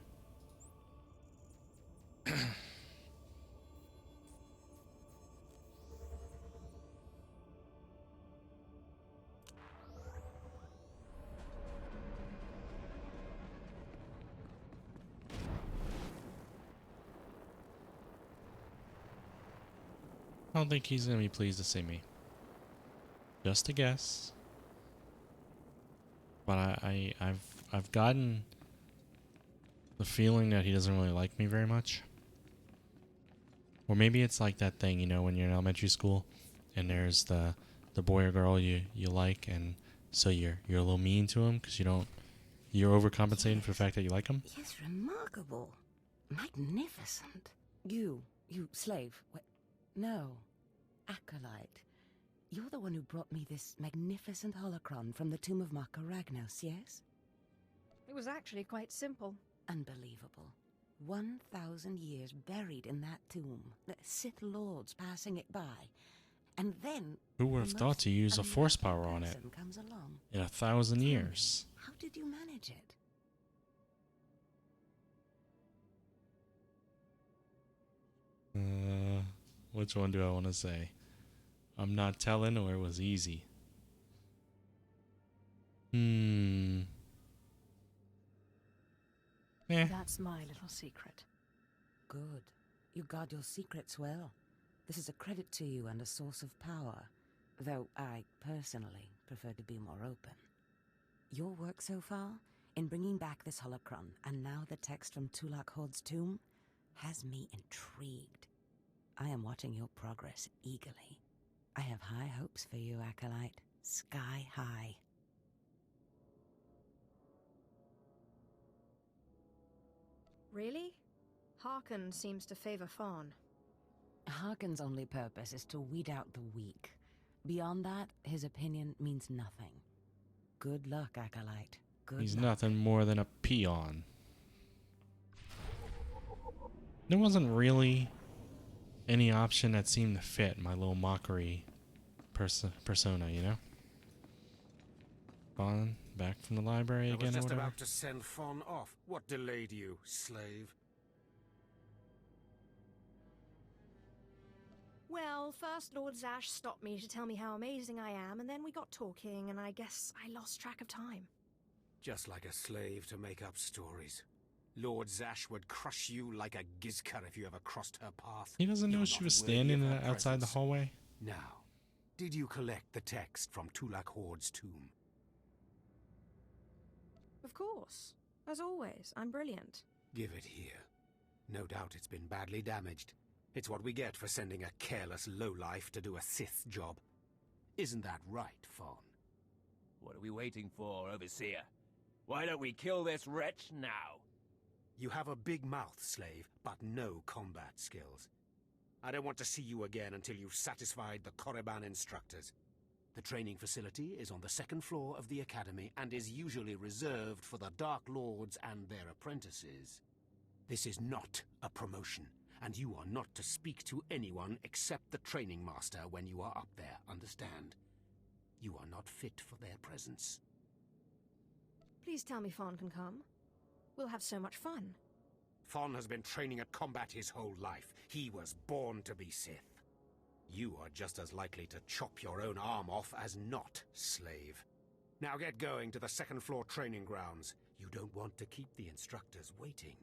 I don't think he's gonna be pleased to see me. Just a guess. But I've gotten the feeling that he doesn't really like me very much. Or maybe it's like that thing, you know, when you're in elementary school and there's the boy or girl you like, and so you're a little mean to him because you're overcompensating for the fact that you like him. Yes, remarkable. Magnificent. You slave. No, acolyte. You're the one who brought me this magnificent holocron from the tomb of Marka Ragnos, yes? It was actually quite simple. Unbelievable. 1,000 years buried in that tomb. The Sith Lords passing it by. And then... Who would have thought to use a force power on it comes along. in 1,000 years? How did you manage it? Which one do I want to say? I'm not telling, or it was easy. That's my little secret. Good. You guard your secrets well. This is a credit to you and a source of power, though I, personally, prefer to be more open. Your work so far, in bringing back this holocron, and now the text from Tulak Horde's tomb, has me intrigued. I am watching your progress eagerly. I have high hopes for you, Acolyte. Sky high. Really? Harkon seems to favor Fawn. Harkon's only purpose is to weed out the weak. Beyond that, his opinion means nothing. Good luck, Acolyte. He's nothing more than a peon. There wasn't really any option that seemed to fit my little mockery persona, you know? Fawn, back from the library again, I was just or whatever. about to send Fawn off. What delayed you, slave? Well, first Lord Zash stopped me to tell me how amazing I am, and then we got talking, and I guess I lost track of time. Just like a slave to make up stories. Lord Zash would crush you like a gizka if you ever crossed her path. He doesn't know she was standing outside the hallway. Now, did you collect the text from Tulak Horde's tomb? Of course. As always, I'm brilliant. Give it here. No doubt it's been badly damaged. It's what we get for sending a careless lowlife to do a Sith job. Isn't that right, Fawn? What are we waiting for, Overseer? Why don't we kill this wretch now? You have a big mouth, slave, but no combat skills. I don't want to see you again until you've satisfied the Korriban instructors. The training facility is on the second floor of the academy and is usually reserved for the Dark Lords and their apprentices. This is not a promotion, and you are not to speak to anyone except the training master when you are up there, understand? You are not fit for their presence. Please tell me Fawn can come. We'll have so much fun. Fawn has been training at combat his whole life. He was born to be Sith. You are just as likely to chop your own arm off as not, slave. Now get going to the second floor training grounds. You don't want to keep the instructors waiting.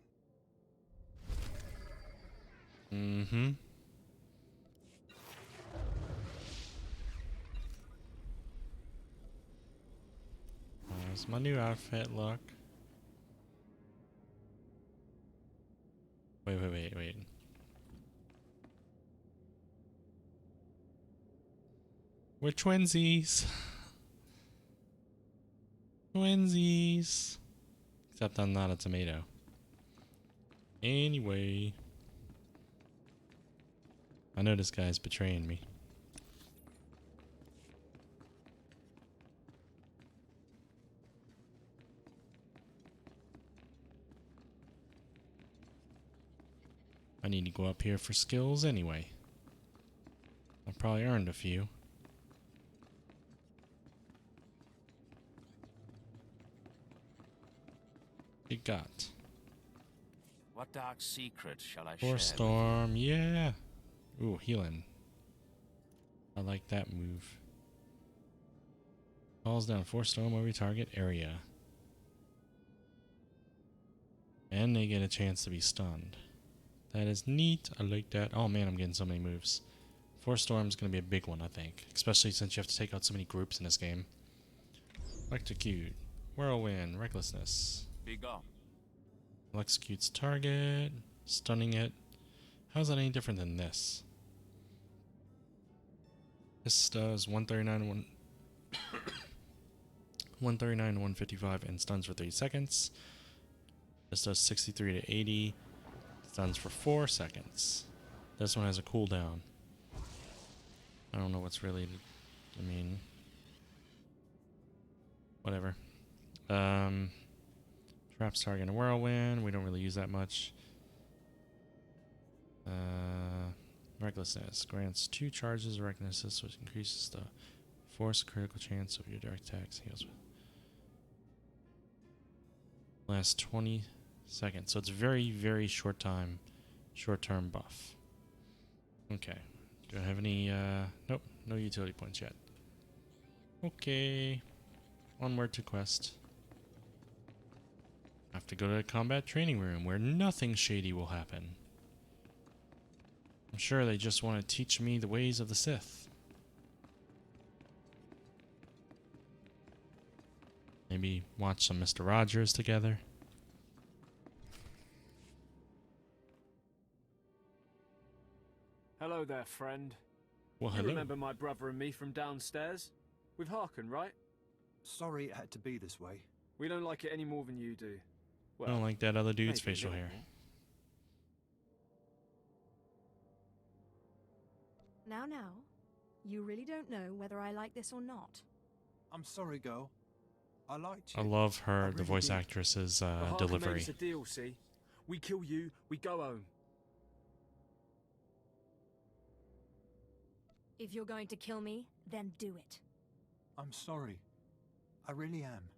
Mm-hmm. How's my new outfit look? Wait. We're twinsies. Twinsies. Except I'm not a tomato. Anyway. I know this guy's betraying me. I need to go up here for skills anyway. I've probably earned a few. You got What dark secret shall I share? Force Storm, yeah. Ooh, healing. I like that move. Falls down Force Storm over your target area. And they get a chance to be stunned. That is neat. I like that. Oh man, I'm getting so many moves. Force Storm is going to be a big one, I think. Especially since you have to take out so many groups in this game. Electrocute. Whirlwind. Recklessness. Be gone. Executes target. Stunning it. How's that any different than this? This does 139 139 to 155 and stuns for 3 seconds. This does 63 to 80. Stuns for 4 seconds. This one has a cooldown. I don't know what's really... I mean... Whatever. Traps target in a whirlwind. We don't really use that much. Recklessness. Grants 2 charges of recklessness, which increases the force critical chance of your direct attacks. Heals with. Lasts 20 seconds. So it's very, very short time. Short-term buff. Okay. Do I have any, nope. No utility points yet. Okay. Onward to quest. I have to go to the combat training room where nothing shady will happen. I'm sure they just want to teach me the ways of the Sith. Maybe watch some Mr. Rogers together. Hello there, friend. Well, you hello. remember my brother and me from downstairs? With Harkin, right? Sorry it had to be this way. We don't like it any more than you do. Well, I don't like that other dude's maybe a facial little hair. Now, you really don't know whether I like this or not. I'm sorry, girl. I liked you. I love her, I the really voice did. actress's But Harkin made delivery. us a deal, see? We kill you, we go home. If you're going to kill me, then do it. I'm sorry. I really am.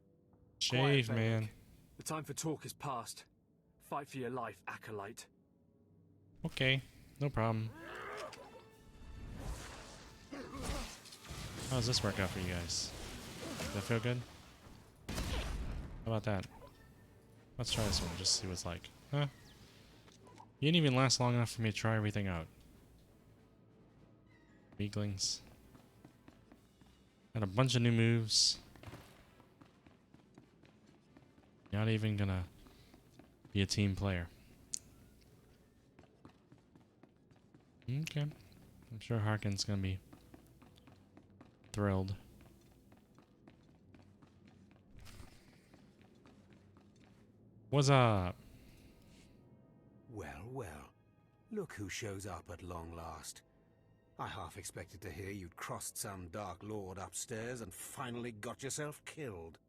Shave, Quiet, man. Varric. The time for talk is past. Fight for your life, acolyte. Okay, no problem. How does this work out for you guys? Does that feel good? How about that? Let's try this one, just to see what it's like. Huh? You didn't even last long enough for me to try everything out. Weaklings. Got a bunch of new moves. Not even gonna be a team player. Okay. I'm sure Harkin's gonna be thrilled. What's up? Well, well. Look who shows up at long last. I half expected to hear you'd crossed some Dark Lord upstairs and finally got yourself killed.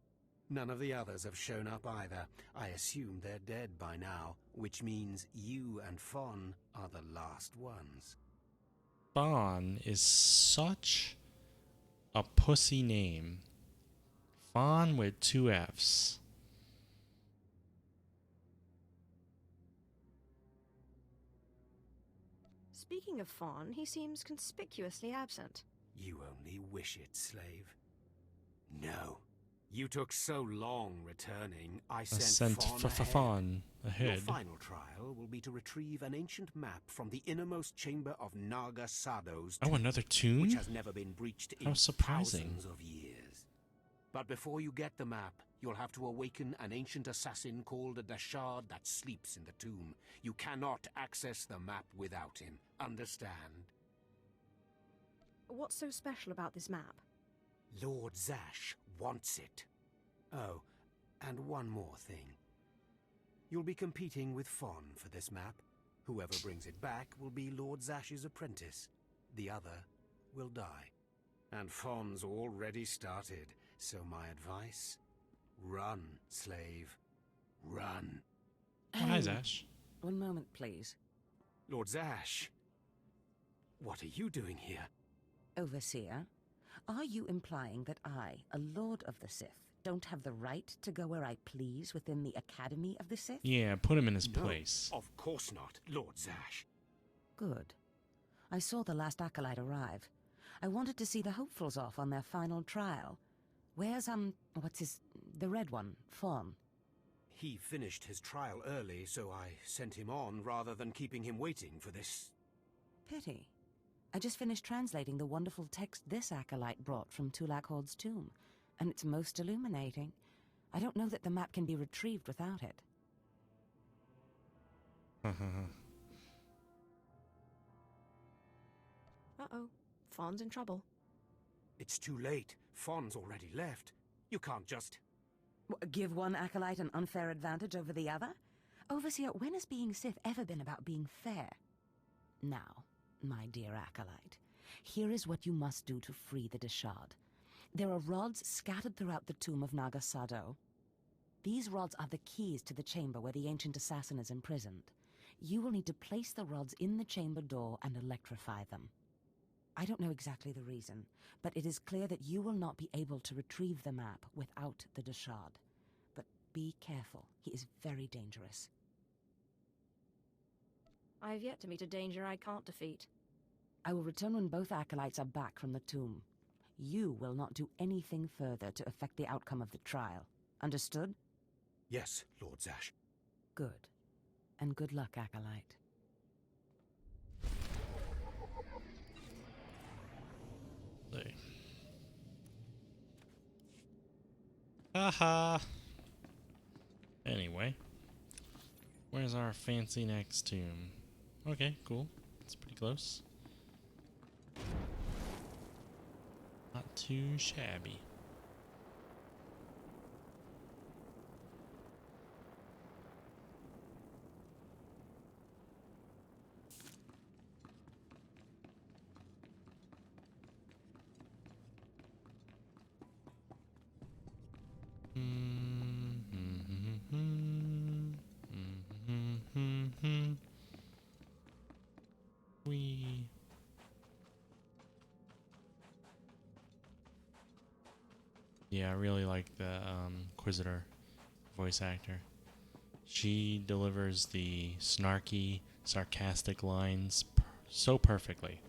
None of the others have shown up either. I assume they're dead by now, which means you and Fawn are the last ones. Fawn is such a pussy name. Fawn with 2 F's. Speaking of Fawn, he seems conspicuously absent. You only wish it, slave. No, You took so long returning, I I sent sent Fawn ahead. Your ahead. final trial will be to retrieve an ancient map from the innermost chamber of Naga Sado's Oh, tomb, another tomb? which has never been breached How in surprising. thousands of years. But before you get the map, you'll have to awaken an ancient assassin called a Dashard that sleeps in the tomb. You cannot access the map without him. Understand? What's so special about this map? Lord Zash wants it. Oh, and one more thing. You'll be competing with Fawn for this map. Whoever brings it back will be Lord Zash's apprentice. The other will die. And Fawn's already started, so my advice? Run, slave. Run. Oh, hi, Zash. One moment, please. Lord Zash, what are you doing here? Overseer, are you implying that I, a Lord of the Sith, don't have the right to go where I please within the Academy of the Sith? Yeah, put him in his No, place. of course not, Lord Zash. Good. I saw the last acolyte arrive. I wanted to see the hopefuls off on their final trial. Where's, the red one, Fawn? He finished his trial early, so I sent him on rather than keeping him waiting for this. Pity. I just finished translating the wonderful text this acolyte brought from Tulak Horde's tomb, and it's most illuminating. I don't know that the map can be retrieved without it. Uh-oh. Fawn's in trouble. It's too late. Fawn's already left. You can't just... Give one acolyte an unfair advantage over the other? Overseer, when has being Sith ever been about being fair? Now, my dear acolyte, here is what you must do to free the Dashard. There are rods scattered throughout the tomb of Naga Sado. These rods are the keys to the chamber where the ancient assassin is imprisoned. You will need to place the rods in the chamber door and electrify them. I don't know exactly the reason, but it is clear that you will not be able to retrieve the map without the Dashard. But be careful, he is very dangerous. I have yet to meet a danger I can't defeat. I will return when both acolytes are back from the tomb. You will not do anything further to affect the outcome of the trial. Understood? Yes, Lord Zash. Good. And good luck, acolyte. Haha. Anyway, where's our fancy next tomb? Okay, cool. It's pretty close. Not too shabby. Yeah, I really like the Inquisitor voice actor. She delivers the snarky, sarcastic lines so perfectly.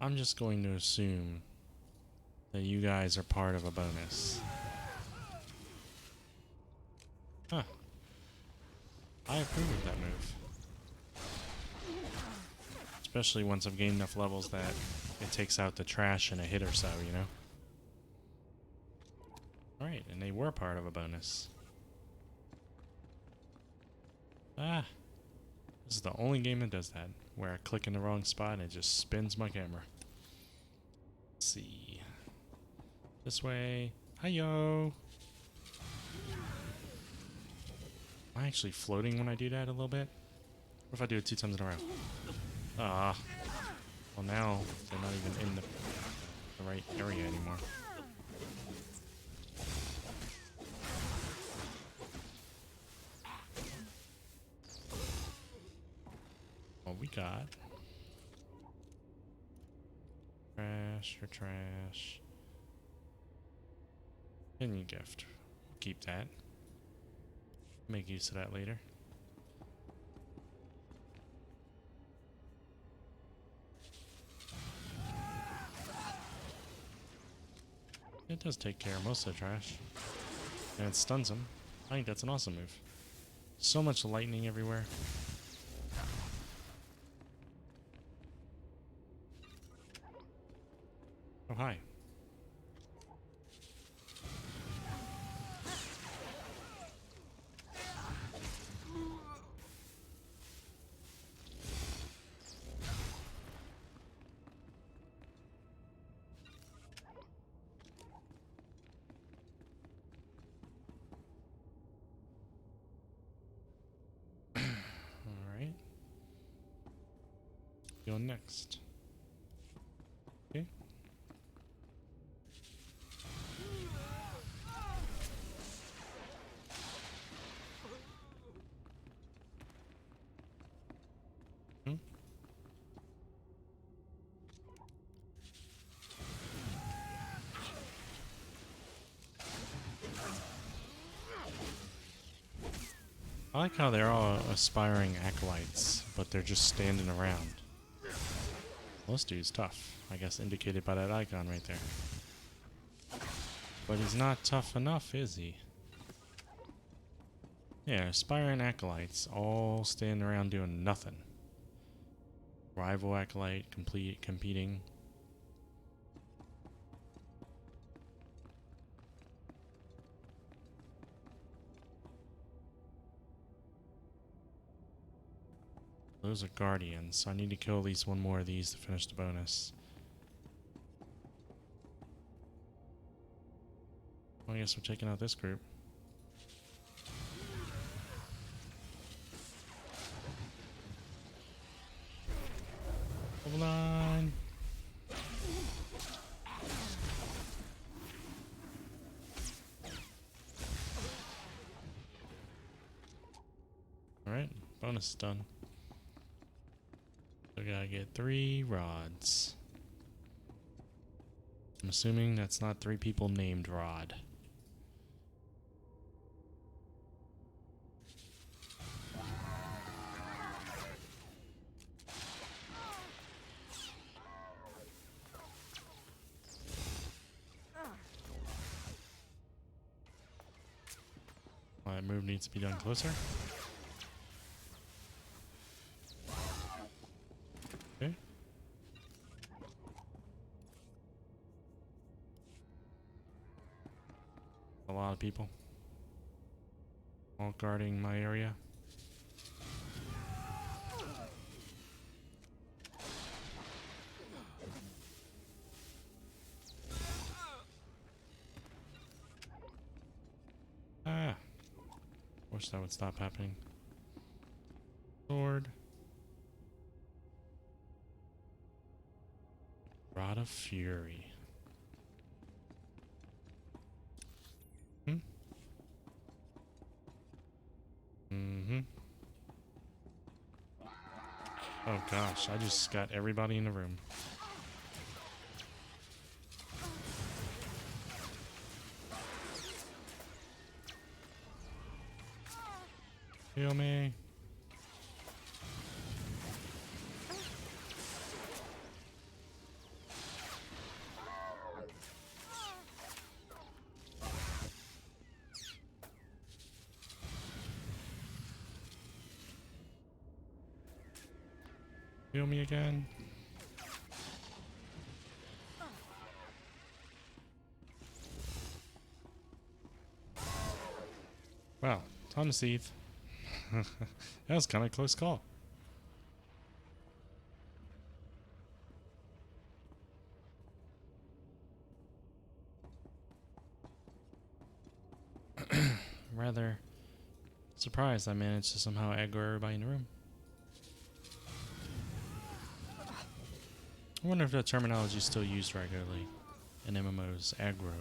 I'm just going to assume that you guys are part of a bonus. Huh. I approve of that move. Especially once I've gained enough levels that it takes out the trash in a hit or so, you know? Alright, and they were part of a bonus. Ah. This is the only game that does that, where I click in the wrong spot and it just spins my camera. Let's see. This way. Hi-yo! Am I actually floating when I do that a little bit? What if I do it 2 times in a row? Ah. Well, now they're not even in the right area anymore. What we got? Trash or trash. Any gift. keep that. Make use of that later. It does take care of most of the trash. And it stuns them. I think that's an awesome move. So much lightning everywhere. Oh, hi. Alright. Go next. Okay. I like how they're all aspiring acolytes, but they're just standing around. Well, this dude's tough, I guess indicated by that icon right there. But he's not tough enough, is he? Yeah, aspiring acolytes all standing around doing nothing. Rival acolyte competing. Those are guardians, so I need to kill at least one more of these to finish the bonus. Well, I guess we're taking out this group. Hold on. Alright, bonus is done. So we gotta get 3 rods. I'm assuming that's not 3 people named Rod. That move needs to be done closer. Okay. A lot of people. All guarding my area. Ah. Wish that would stop happening. Sword. Rod of Fury. Oh gosh, I just got everybody in the room. Heal me. Heal me again. Wow, ton of Sith. That was kind of a close call. Rather surprised I managed to somehow aggro everybody in the room. I wonder if that terminology is still used regularly in MMOs. Aggro.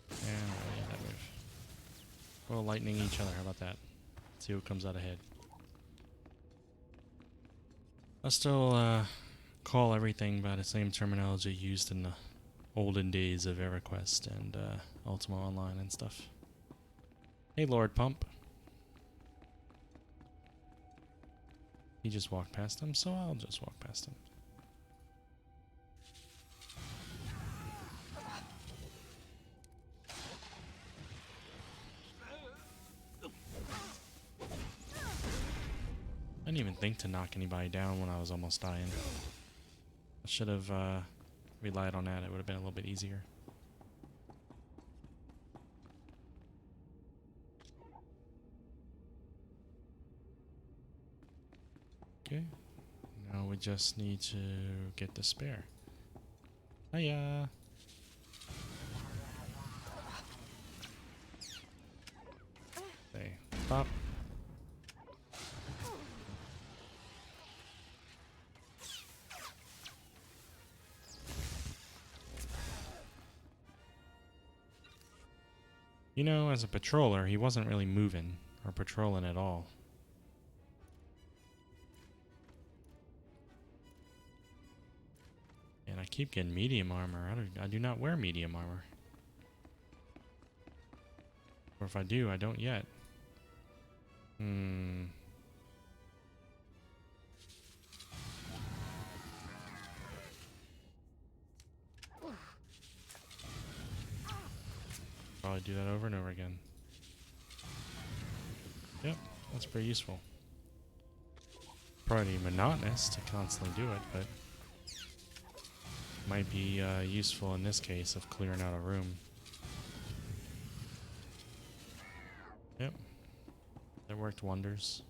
Yeah, that move. Well, lightning each other. How about that? See what comes out ahead. I still call everything by the same terminology used in the olden days of EverQuest and Ultima Online and stuff. Hey, Lord Pump. He just walked past him, so I'll just walk past him. I didn't even think to knock anybody down when I was almost dying. I should have relied on that. It would have been a little bit easier. Okay. Now we just need to get the spare. Hiya! Hey, stop. You know, as a patroller, he wasn't really moving or patrolling at all. And I keep getting medium armor. I do not wear medium armor. Or if I do, I don't yet. Probably do that over and over again. Yep, that's pretty useful. Probably monotonous to constantly do it, but might be useful in this case of clearing out a room. Yep, that worked wonders.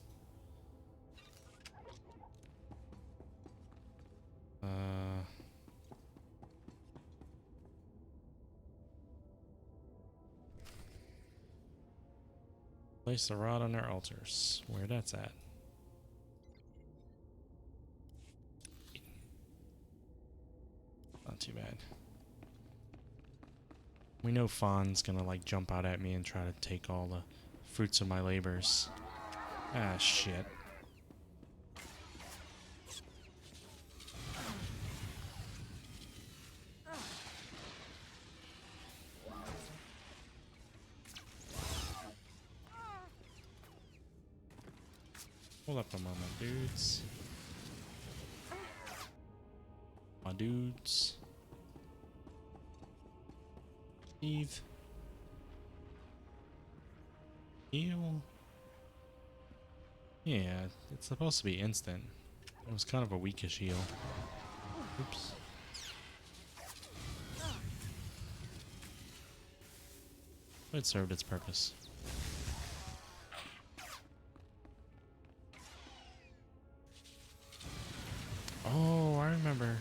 Place the rod on their altars. Where that's at. Not too bad. We know Fawn's gonna like jump out at me and try to take all the fruits of my labors. Ah, shit. Hold up a moment, dudes. My dudes. Eve. Heal. Yeah, it's supposed to be instant. It was kind of a weakish heal. Oops. It served its purpose. Oh, I remember.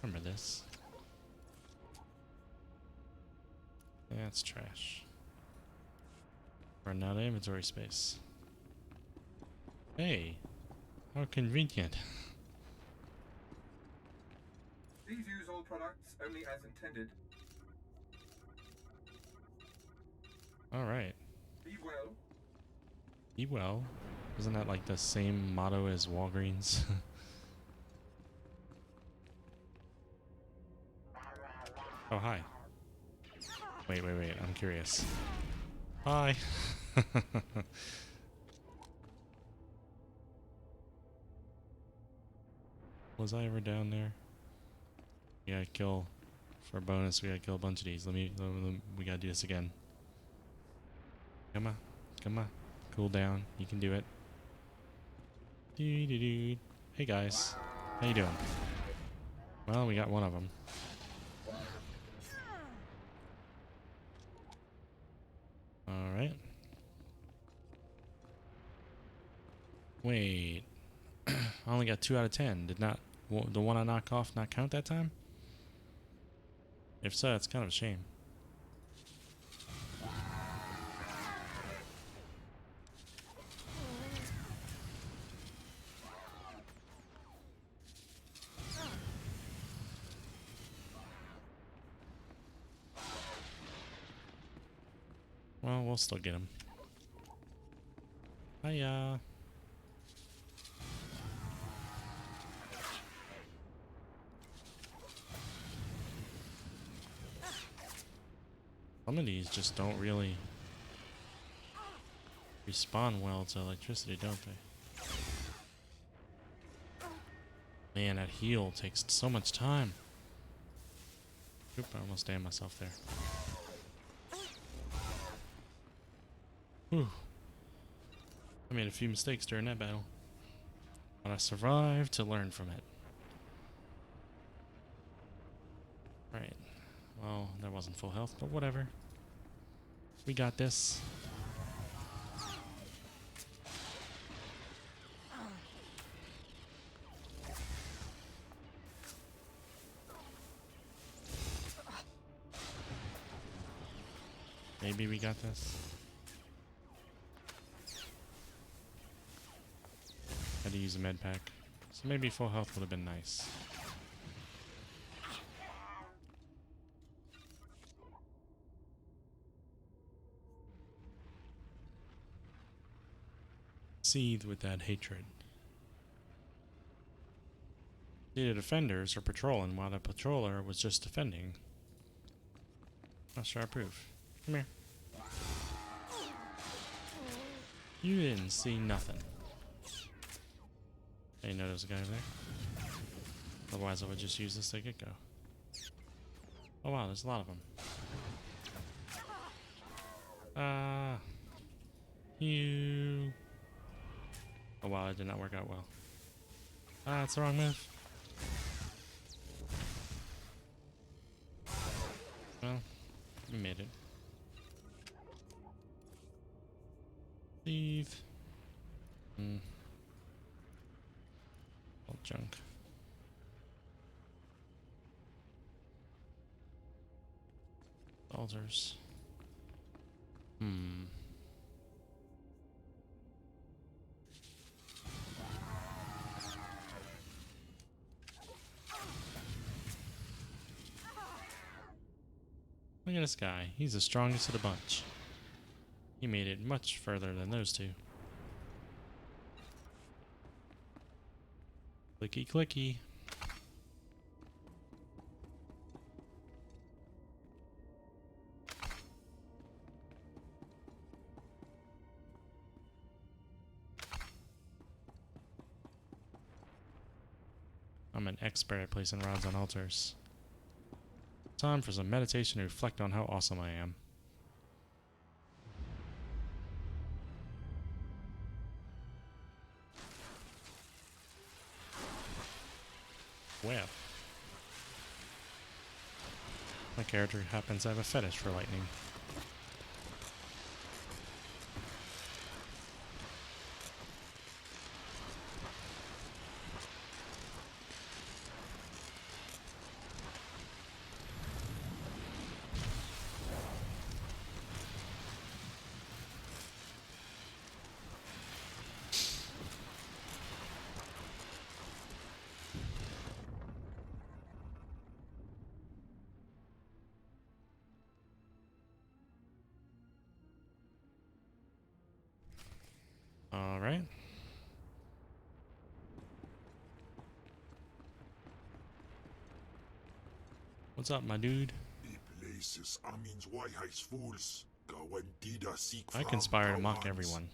Remember this. Yeah, it's trash. Running out of inventory space. Hey, how convenient. Please use all products only as intended. Alright. Be well. Be well. Isn't that like the same motto as Walgreens? Oh, hi. Wait, I'm curious. Hi. Was I ever down there? We gotta kill, for a bonus, we gotta kill a bunch of these. We gotta do this again. Come on. Cool down. You can do it. Hey guys. How you doing? Well, we got one of them. Alright. Wait. I only got 2 out of 10. Did not the one I knocked off not count that time? If so, it's kind of a shame. Well, we'll still get him. Hiya. Some of these just don't really respond well to electricity, don't they? Man, that heal takes so much time. Oop, I almost damned myself there. Whew. I made a few mistakes during that battle. But I survived to learn from it. Alright. Well, that wasn't full health, but whatever. We got this. Maybe we got this. Had to use a med pack. So maybe full health would have been nice. Seethe with that hatred. See, the defenders are patrolling while the patroller was just defending. Not sure I approve. Come here. You didn't see nothing. I didn't know there was a guy over there. Otherwise I would just use this to get go. Oh wow, there's a lot of them. You. Oh wow, that did not work out well. That's the wrong move. Well, we made it. Leave. All junk. Altars. Look at this guy. He's the strongest of the bunch. He made it much further than those two. Clicky clicky. I'm an expert at placing rods on altars. Time for some meditation to reflect on how awesome I am. Well, my character happens to have a fetish for lightning. All right. What's up, my dude? I conspire to mock everyone.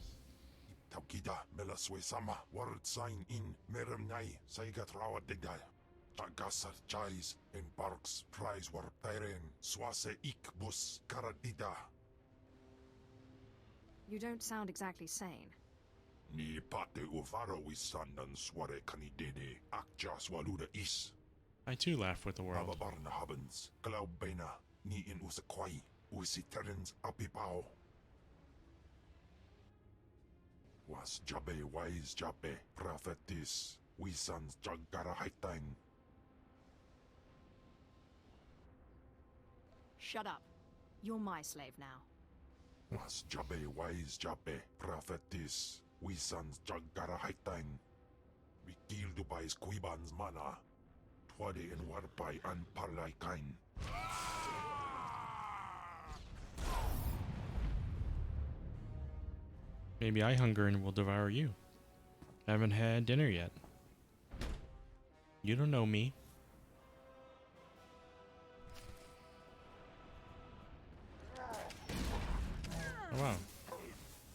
You don't sound exactly sane. Ni pate uvaro wisandan sware kanidede akja swaluda is. I too laugh with the world. Ababarna habens, glaubena, ni in usakwai, usiterens apipao. Was jabe wise jabe, prophetis, wisans jagara haitang. Shut up. You're my slave now. Was jabe wise jabe, prophetis, wisans jagara haitang. Wikil dubais kuibans mana. Twade and warpai and parlay kain. Maybe I hunger and will devour you. I haven't had dinner yet. You don't know me. Oh wow.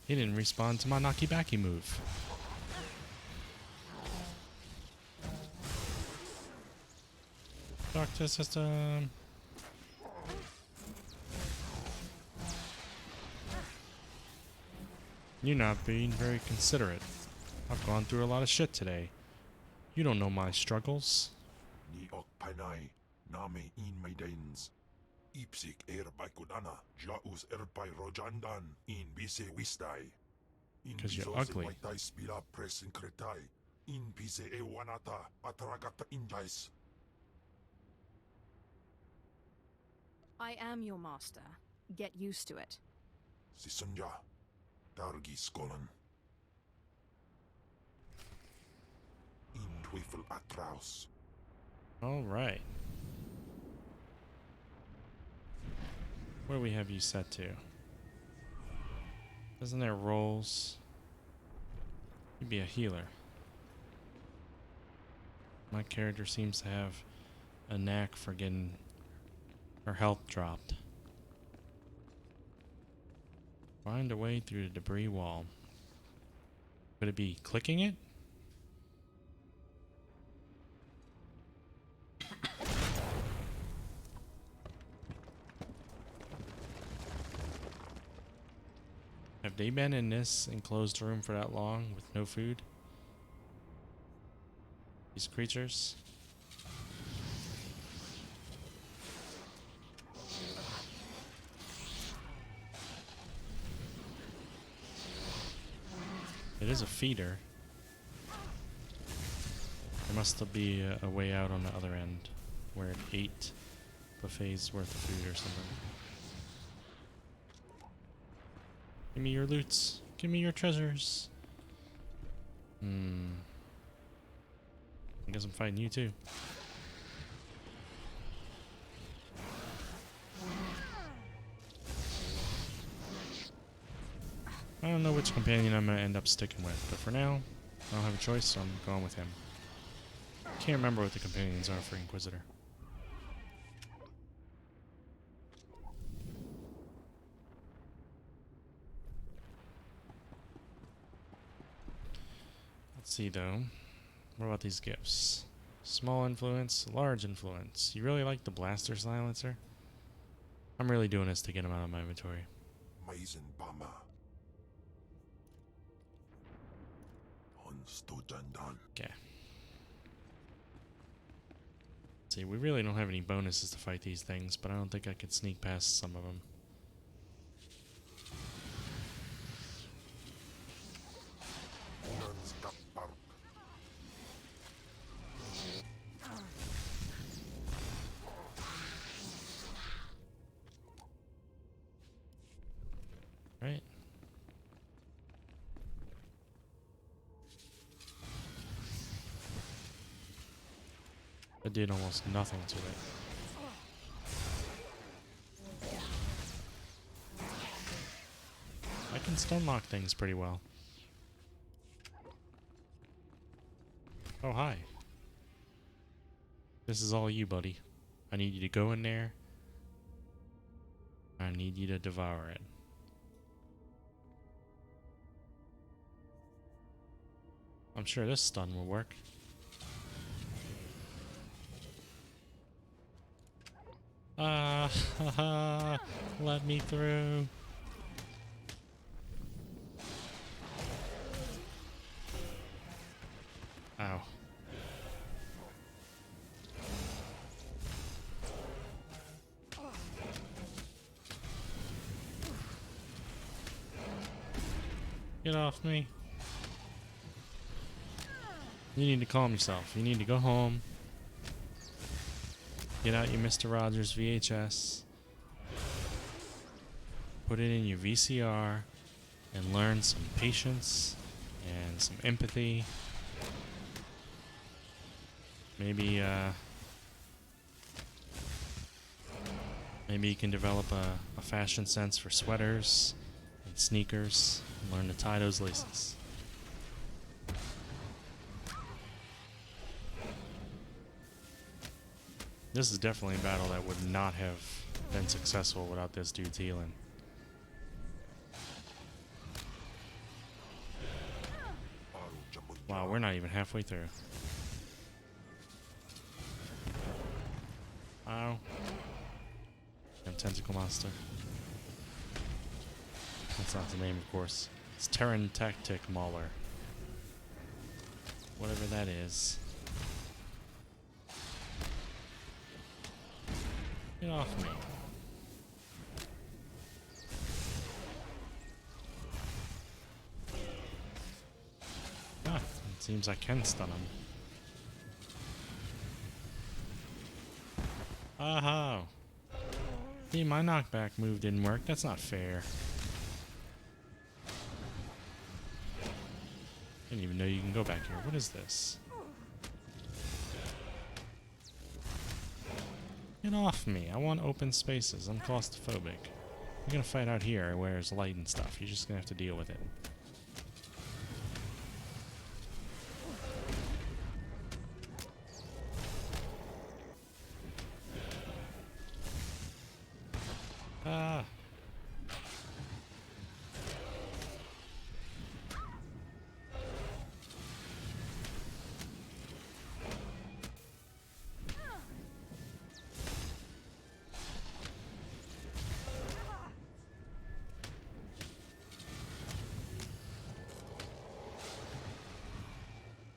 He didn't respond to my Nakibaki move. Doctor system. You're not being very considerate. I've gone through a lot of shit today. You don't know my struggles. Ni ok panai, name in maidens. Ipsik erbai kudana, jaus erbai rojandan, in bise wistai. Because you're ugly. Spila presin kretai, in bise e wanata, atragata injais. I am your master. Get used to it. Sisunja, dargi skolan. In Teufel atraus. All right. Where do we have you set to? Isn't there rolls? You'd be a healer. My character seems to have a knack for getting her health dropped. Find a way through the debris wall. Could it be clicking it? Have they been in this enclosed room for that long with no food? These creatures? It is a feeder. There must be a way out on the other end where it ate buffets worth of food or something. Give me your loots. Give me your treasures. I guess I'm fighting you too. I don't know which companion I'm going to end up sticking with, but for now, I don't have a choice, so I'm going with him. Can't remember what the companions are for Inquisitor. Let's see though. What about these gifts? Small influence, large influence. You really like the blaster silencer? I'm really doing this to get him out of my inventory. Okay. See, we really don't have any bonuses to fight these things, but I don't think I could sneak past some of them. Right. It did almost nothing to it. I can stun lock things pretty well. Oh, hi. This is all you, buddy. I need you to go in there. I need you to devour it. I'm sure this stun will work. Haha, let me through. Ow. Get off me. You need to calm yourself. You need to go home. Get out your Mr. Rogers VHS. Put it in your VCR and learn some patience and some empathy. Maybe maybe you can develop a fashion sense for sweaters and sneakers and learn to tie those laces. This is definitely a battle that would not have been successful without this dude's healing. Wow, we're not even halfway through. Ow. Damn tentacle monster. That's not the name, of course. It's Terran Tactic Mauler. Whatever that is. Get off me. Ah, it seems I can stun him. Aha! See, my knockback move didn't work. That's not fair. I didn't even know you can go back here. What is this? Get off me. I want open spaces. I'm claustrophobic. You're gonna fight out here where there's light and stuff. You're just gonna have to deal with it. Ah.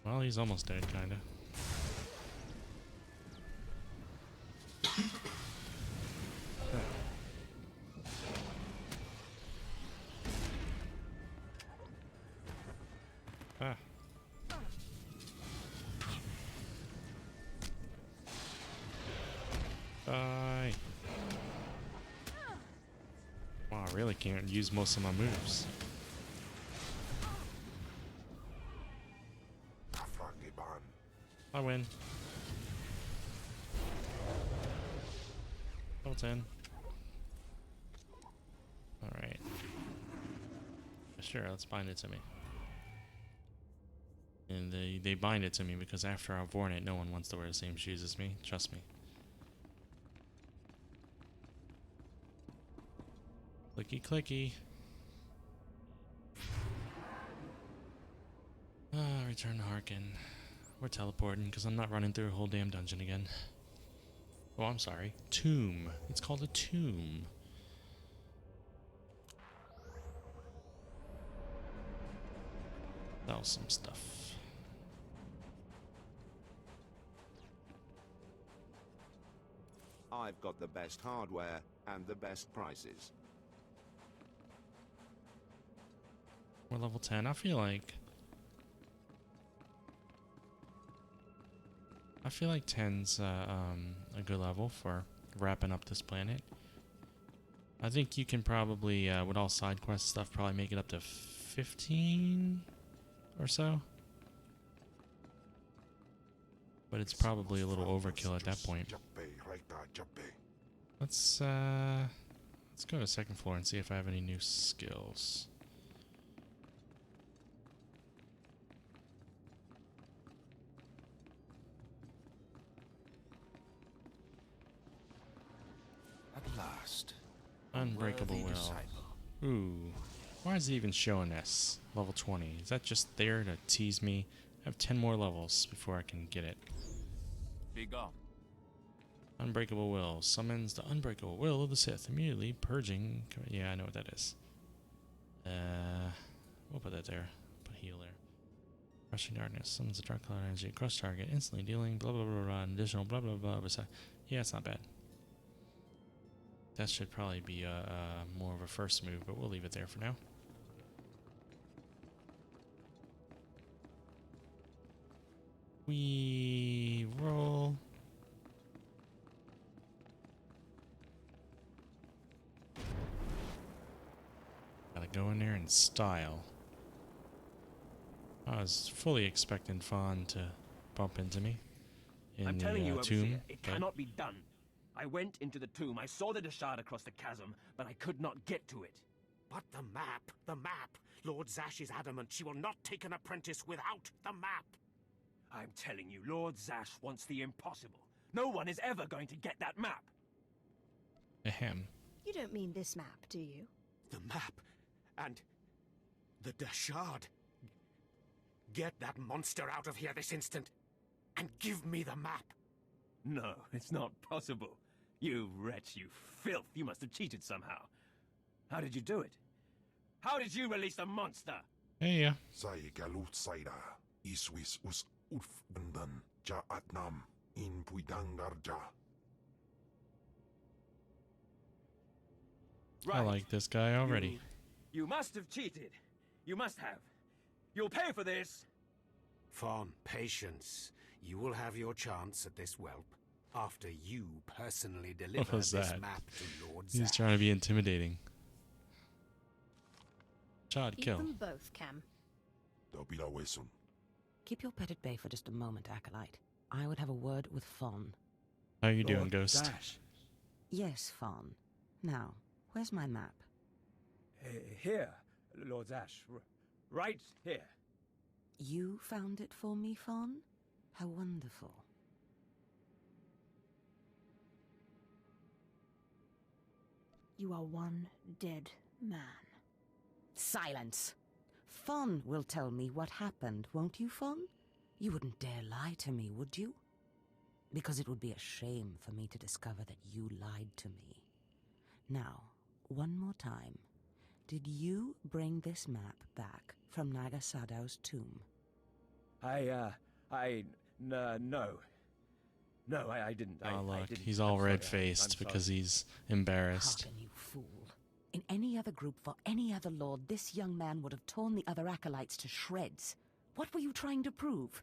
Well, he's almost dead, kinda. Ah. Die. Wow, I really can't use most of my moves. I win. Level 10. Alright. Sure, let's bind it to me. And they bind it to me because after I've worn it, no one wants to wear the same shoes as me. Trust me. Clicky clicky. Return to Harkin. We're teleporting because I'm not running through a whole damn dungeon again. Oh, I'm sorry. Tomb. It's called a tomb. That was some stuff. I've got the best hardware and the best prices. We're level 10. I feel like 10's a good level for wrapping up this planet. I think you can probably, with all side quest stuff, probably make it up to 15 or so. But it's probably a little overkill at that point. Let's go to the second floor and see if I have any new skills. At last. Unbreakable will. Ooh. Why is it even showing us? Level 20. Is that just there to tease me? I have 10 more levels before I can get it. Be gone. Unbreakable will. Summons the unbreakable will of the Sith. Immediately purging. Yeah, I know what that is. We'll put that there. Put heal there. Crushing darkness. Summons a dark cloud energy. Crush target. Instantly dealing blah blah blah blah. Additional blah blah blah. Yeah, it's not bad. That should probably be more of a first move, but we'll leave it there for now. We roll. Gotta go in there in style. I was fully expecting Fawn to bump into me in I'm telling you, tomb. Overseer, it cannot be done. I went into the tomb, I saw the Dashard across the chasm, but I could not get to it. But the map, the map! Lord Zash is adamant she will not take an apprentice without the map! I'm telling you, Lord Zash wants the impossible. No one is ever going to get that map. Ahem. You don't mean this map, do you? The map and the Dashard. Get that monster out of here this instant, and give me the map. No, it's not possible. You wretch, you filth. You must have cheated somehow. How did you do it? How did you release the monster? Hey, yeah. Sai galut saida. Iswis us urf bandan. Ja atnam. In puidangarja. I like this guy already. You must have cheated. You must have. You'll pay for this. Fawn, patience. You will have your chance at this whelp after you personally deliver was this that? map to Lord He's Zack. trying to be intimidating. Shot, Eat kill. them both, Cam. Keep your pet at bay for just a moment, Acolyte. I would have a word with Fawn. How you doing, Ghost? Dash. Yes, Fawn. Now, where's my map? Here, Lord Ash. Right here. You found it for me, Fawn? How wonderful. You are one dead man. Silence! Fawn will tell me what happened, won't you, Fawn? You wouldn't dare lie to me, would you? Because it would be a shame for me to discover that you lied to me. Now, one more time. Did you bring this map back from Nagasadow's tomb? No. No, I didn't. Oh, I look, didn't. he's all I'm sorry, red-faced I'm because sorry. he's embarrassed. Hearken, you fool. In any other group for any other lord, this young man would have torn the other acolytes to shreds. What were you trying to prove?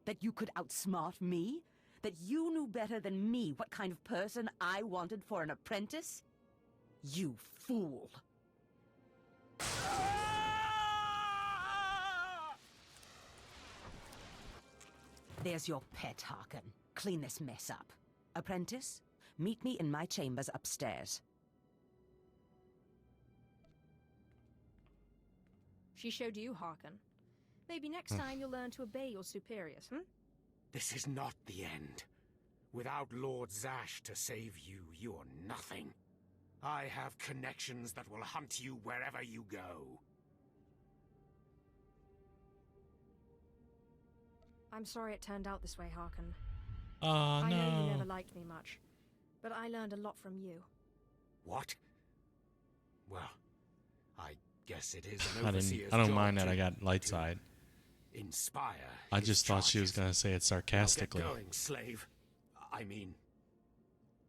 That you could outsmart me? That you knew better than me what kind of person I wanted for an apprentice? You fool! There's your pet, Harkin. Clean this mess up. Apprentice, meet me in my chambers upstairs. She showed you, Harkin. Maybe next time you'll learn to obey your superiors, This is not the end. Without Lord Zash to save you, you're nothing. I have connections that will hunt you wherever you go. I'm sorry it turned out this way, Harkin. Oh, I know you no. never liked me much, but I learned a lot from you. What? Well, I guess it is an I overseer's don't job mind that to I got light side. inspire. I his just thought she was charges. going to say it Now sarcastically. get going, slave. I mean,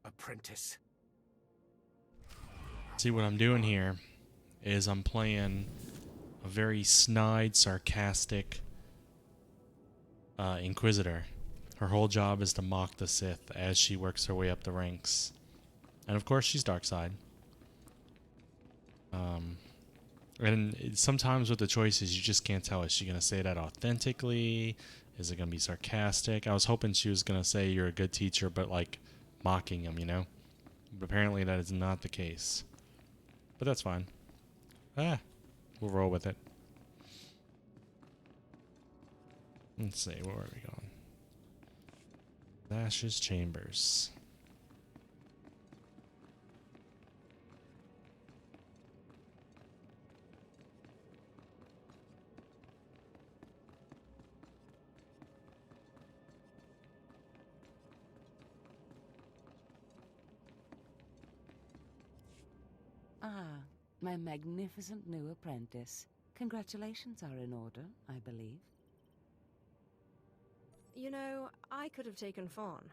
apprentice. See, what I'm doing here is I'm playing a very snide, sarcastic Inquisitor. Her whole job is to mock the Sith as she works her way up the ranks. And of course, she's dark side. And sometimes with the choices, you just can't tell. Is she going to say that authentically? Is it going to be sarcastic? I was hoping she was going to say you're a good teacher, but like mocking him, you know? But apparently that is not the case. But that's fine. We'll roll with it. Let's see, where are we going? Zash's chambers. Ah, my magnificent new apprentice. Congratulations are in order, I believe. You know, I could have taken Fawn.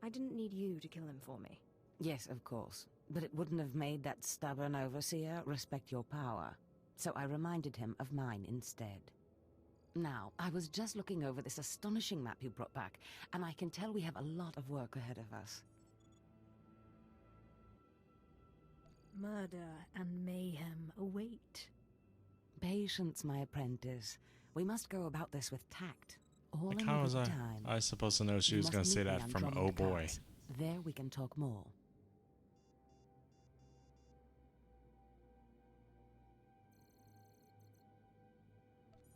I didn't need you to kill him for me. Yes, of course. But it wouldn't have made that stubborn overseer respect your power. So I reminded him of mine instead. Now, I was just looking over this astonishing map you brought back, and I can tell we have a lot of work ahead of us. Murder and mayhem await. Patience, my apprentice. We must go about this with tact. All Like, in how good was time. I supposed to know she You was must going to say meet me that on from Drummond Oh Boy? Pass. There we can talk more.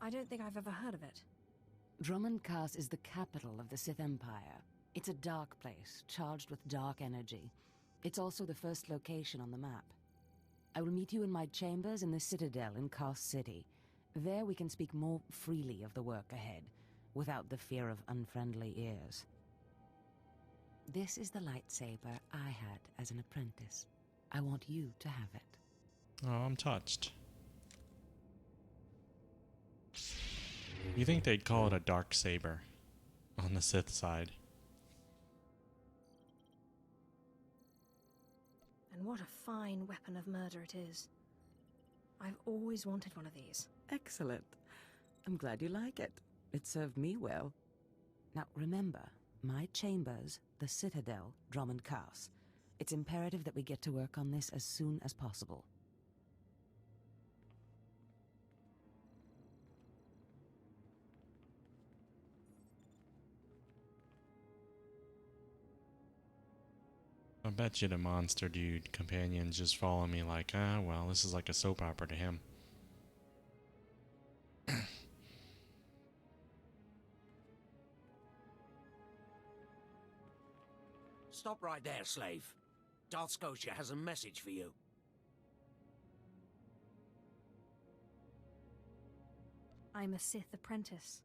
I don't think I've ever heard of it. Drummond Pass is the capital of the Sith Empire. It's a dark place, charged with dark energy. It's also the first location on the map. I will meet you in my chambers in the Citadel in Cast City. There we can speak more freely of the work ahead, without the fear of unfriendly ears. This is the lightsaber I had as an apprentice. I want you to have it. Oh, I'm touched. You think they'd call it a dark saber on the Sith side? And what a fine weapon of murder it is. I've always wanted one of these. Excellent. I'm glad you like it. It served me well. Now remember, my chambers, the Citadel, Drummond Cass. It's imperative that we get to work on this as soon as possible. I bet you the monster dude companions just follow me like, ah, well, this is like a soap opera to him. Stop right there, slave. Darth Scotia has a message for you. I'm a Sith apprentice.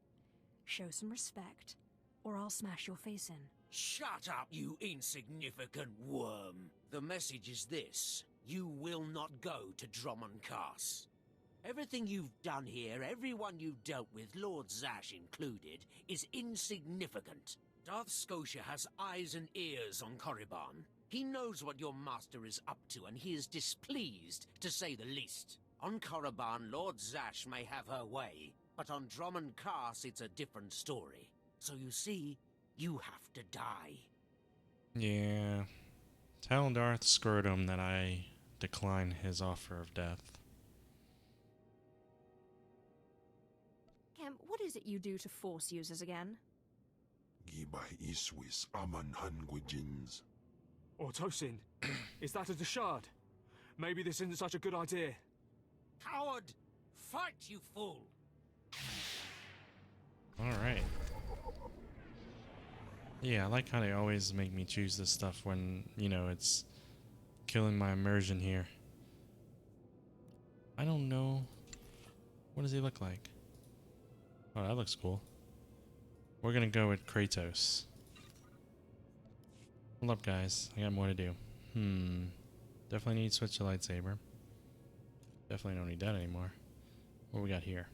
Show some respect, or I'll smash your face in. Shut up, you insignificant worm. The message is this. You will not go to Drummond Cass. Everything you've done here, everyone you've dealt with, Lord Zash included, is insignificant. Darth Scotia has eyes and ears on Korriban. He knows what your master is up to, and he is displeased, to say the least. On Korriban, Lord Zash may have her way, but on Drummond Cass, it's a different story. So you see, you have to die. Yeah. Tell Darth Scrotum that I decline his offer of death. Kemp, what is it you do to Force users again? Gibay iswis aman hangujins. Or Tosin, is that a Deshard? Maybe this isn't such a good idea. Coward! Fight, you fool! Alright. Yeah, I like how they always make me choose this stuff when, you know, it's killing my immersion here. I don't know. What does he look like? Oh, that looks cool. We're gonna go with Kratos. Hold up, guys. I got more to do. Definitely need to switch to lightsaber. Definitely don't need that anymore. What we got here?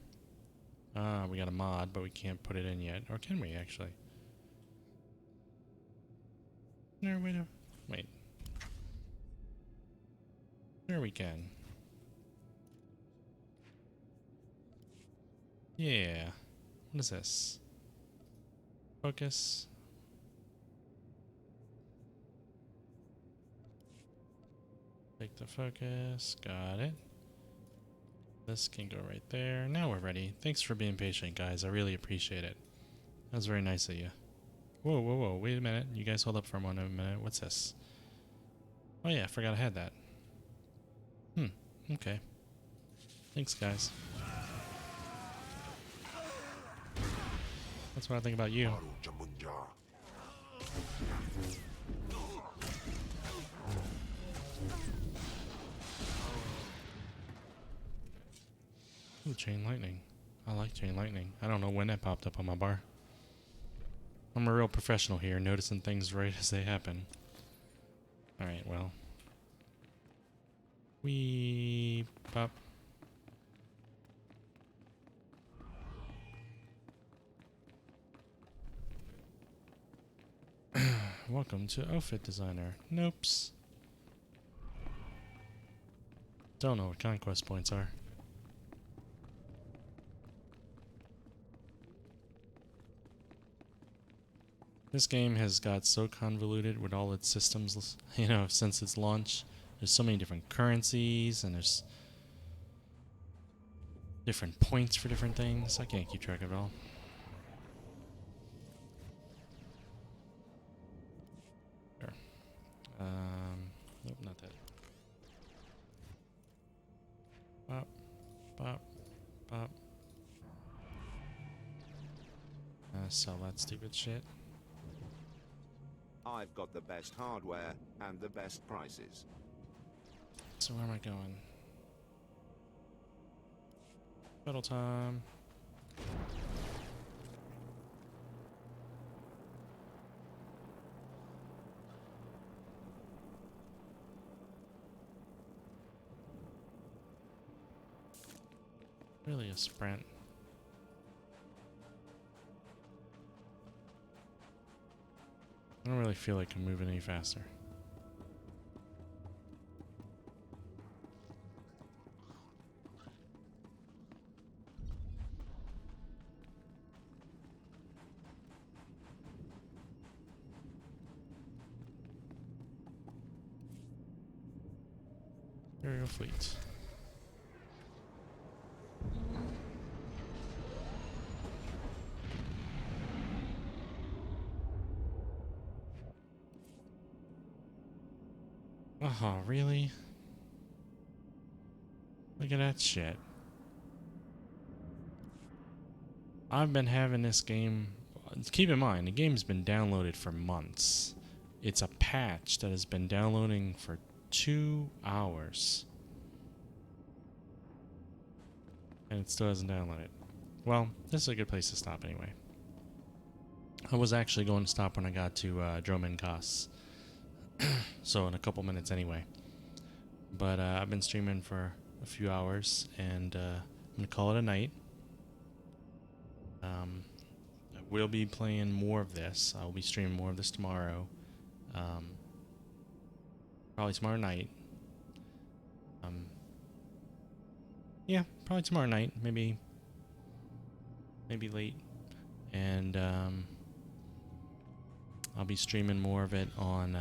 We got a mod, but we can't put it in yet. Or can we, actually? No, wait. There we can. Yeah. What is this? Focus. Take the focus. Got it. This can go right there. Now we're ready. Thanks for being patient, guys. I really appreciate it. That was very nice of you. Whoa, whoa, whoa. Wait a minute. You guys hold up for a minute. What's this? Oh yeah, I forgot I had that. Okay. Thanks, guys. That's what I think about you. Ooh, chain lightning. I like chain lightning. I don't know when that popped up on my bar. I'm a real professional here, noticing things right as they happen. Alright, well. We pop. Welcome to Outfit Designer. Nopes. Don't know what conquest points are. This game has got so convoluted with all its systems, you know, since its launch. There's so many different currencies, and there's different points for different things. I can't keep track of it all. Sure. Nope, not that. Pop, pop, pop. Sell that stupid shit. I've got the best hardware and the best prices. So where am I going? Battle time. Really a sprint. I don't really feel like I'm moving any faster. Imperial fleet. Oh, really? Look at that shit. I've been having this game. Keep in mind, the game's been downloaded for months. It's a patch that has been downloading for 2 hours. And it still hasn't downloaded. Well, this is a good place to stop anyway. I was actually going to stop when I got to Dromenkas. So in a couple minutes anyway. But I've been streaming for a few hours, and I'm going to call it a night. I will be playing more of this. I'll be streaming more of this tomorrow. Probably tomorrow night. Yeah, probably tomorrow night. Maybe late. And I'll be streaming more of it on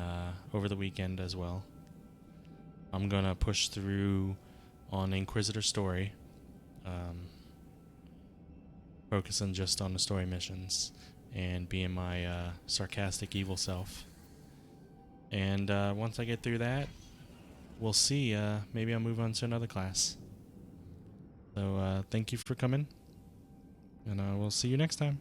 over the weekend as well. I'm gonna push through on Inquisitor story, focusing just on the story missions and being my sarcastic evil self. And once I get through that, we'll see. Maybe I'll move on to another class. So thank you for coming, and I will see you next time.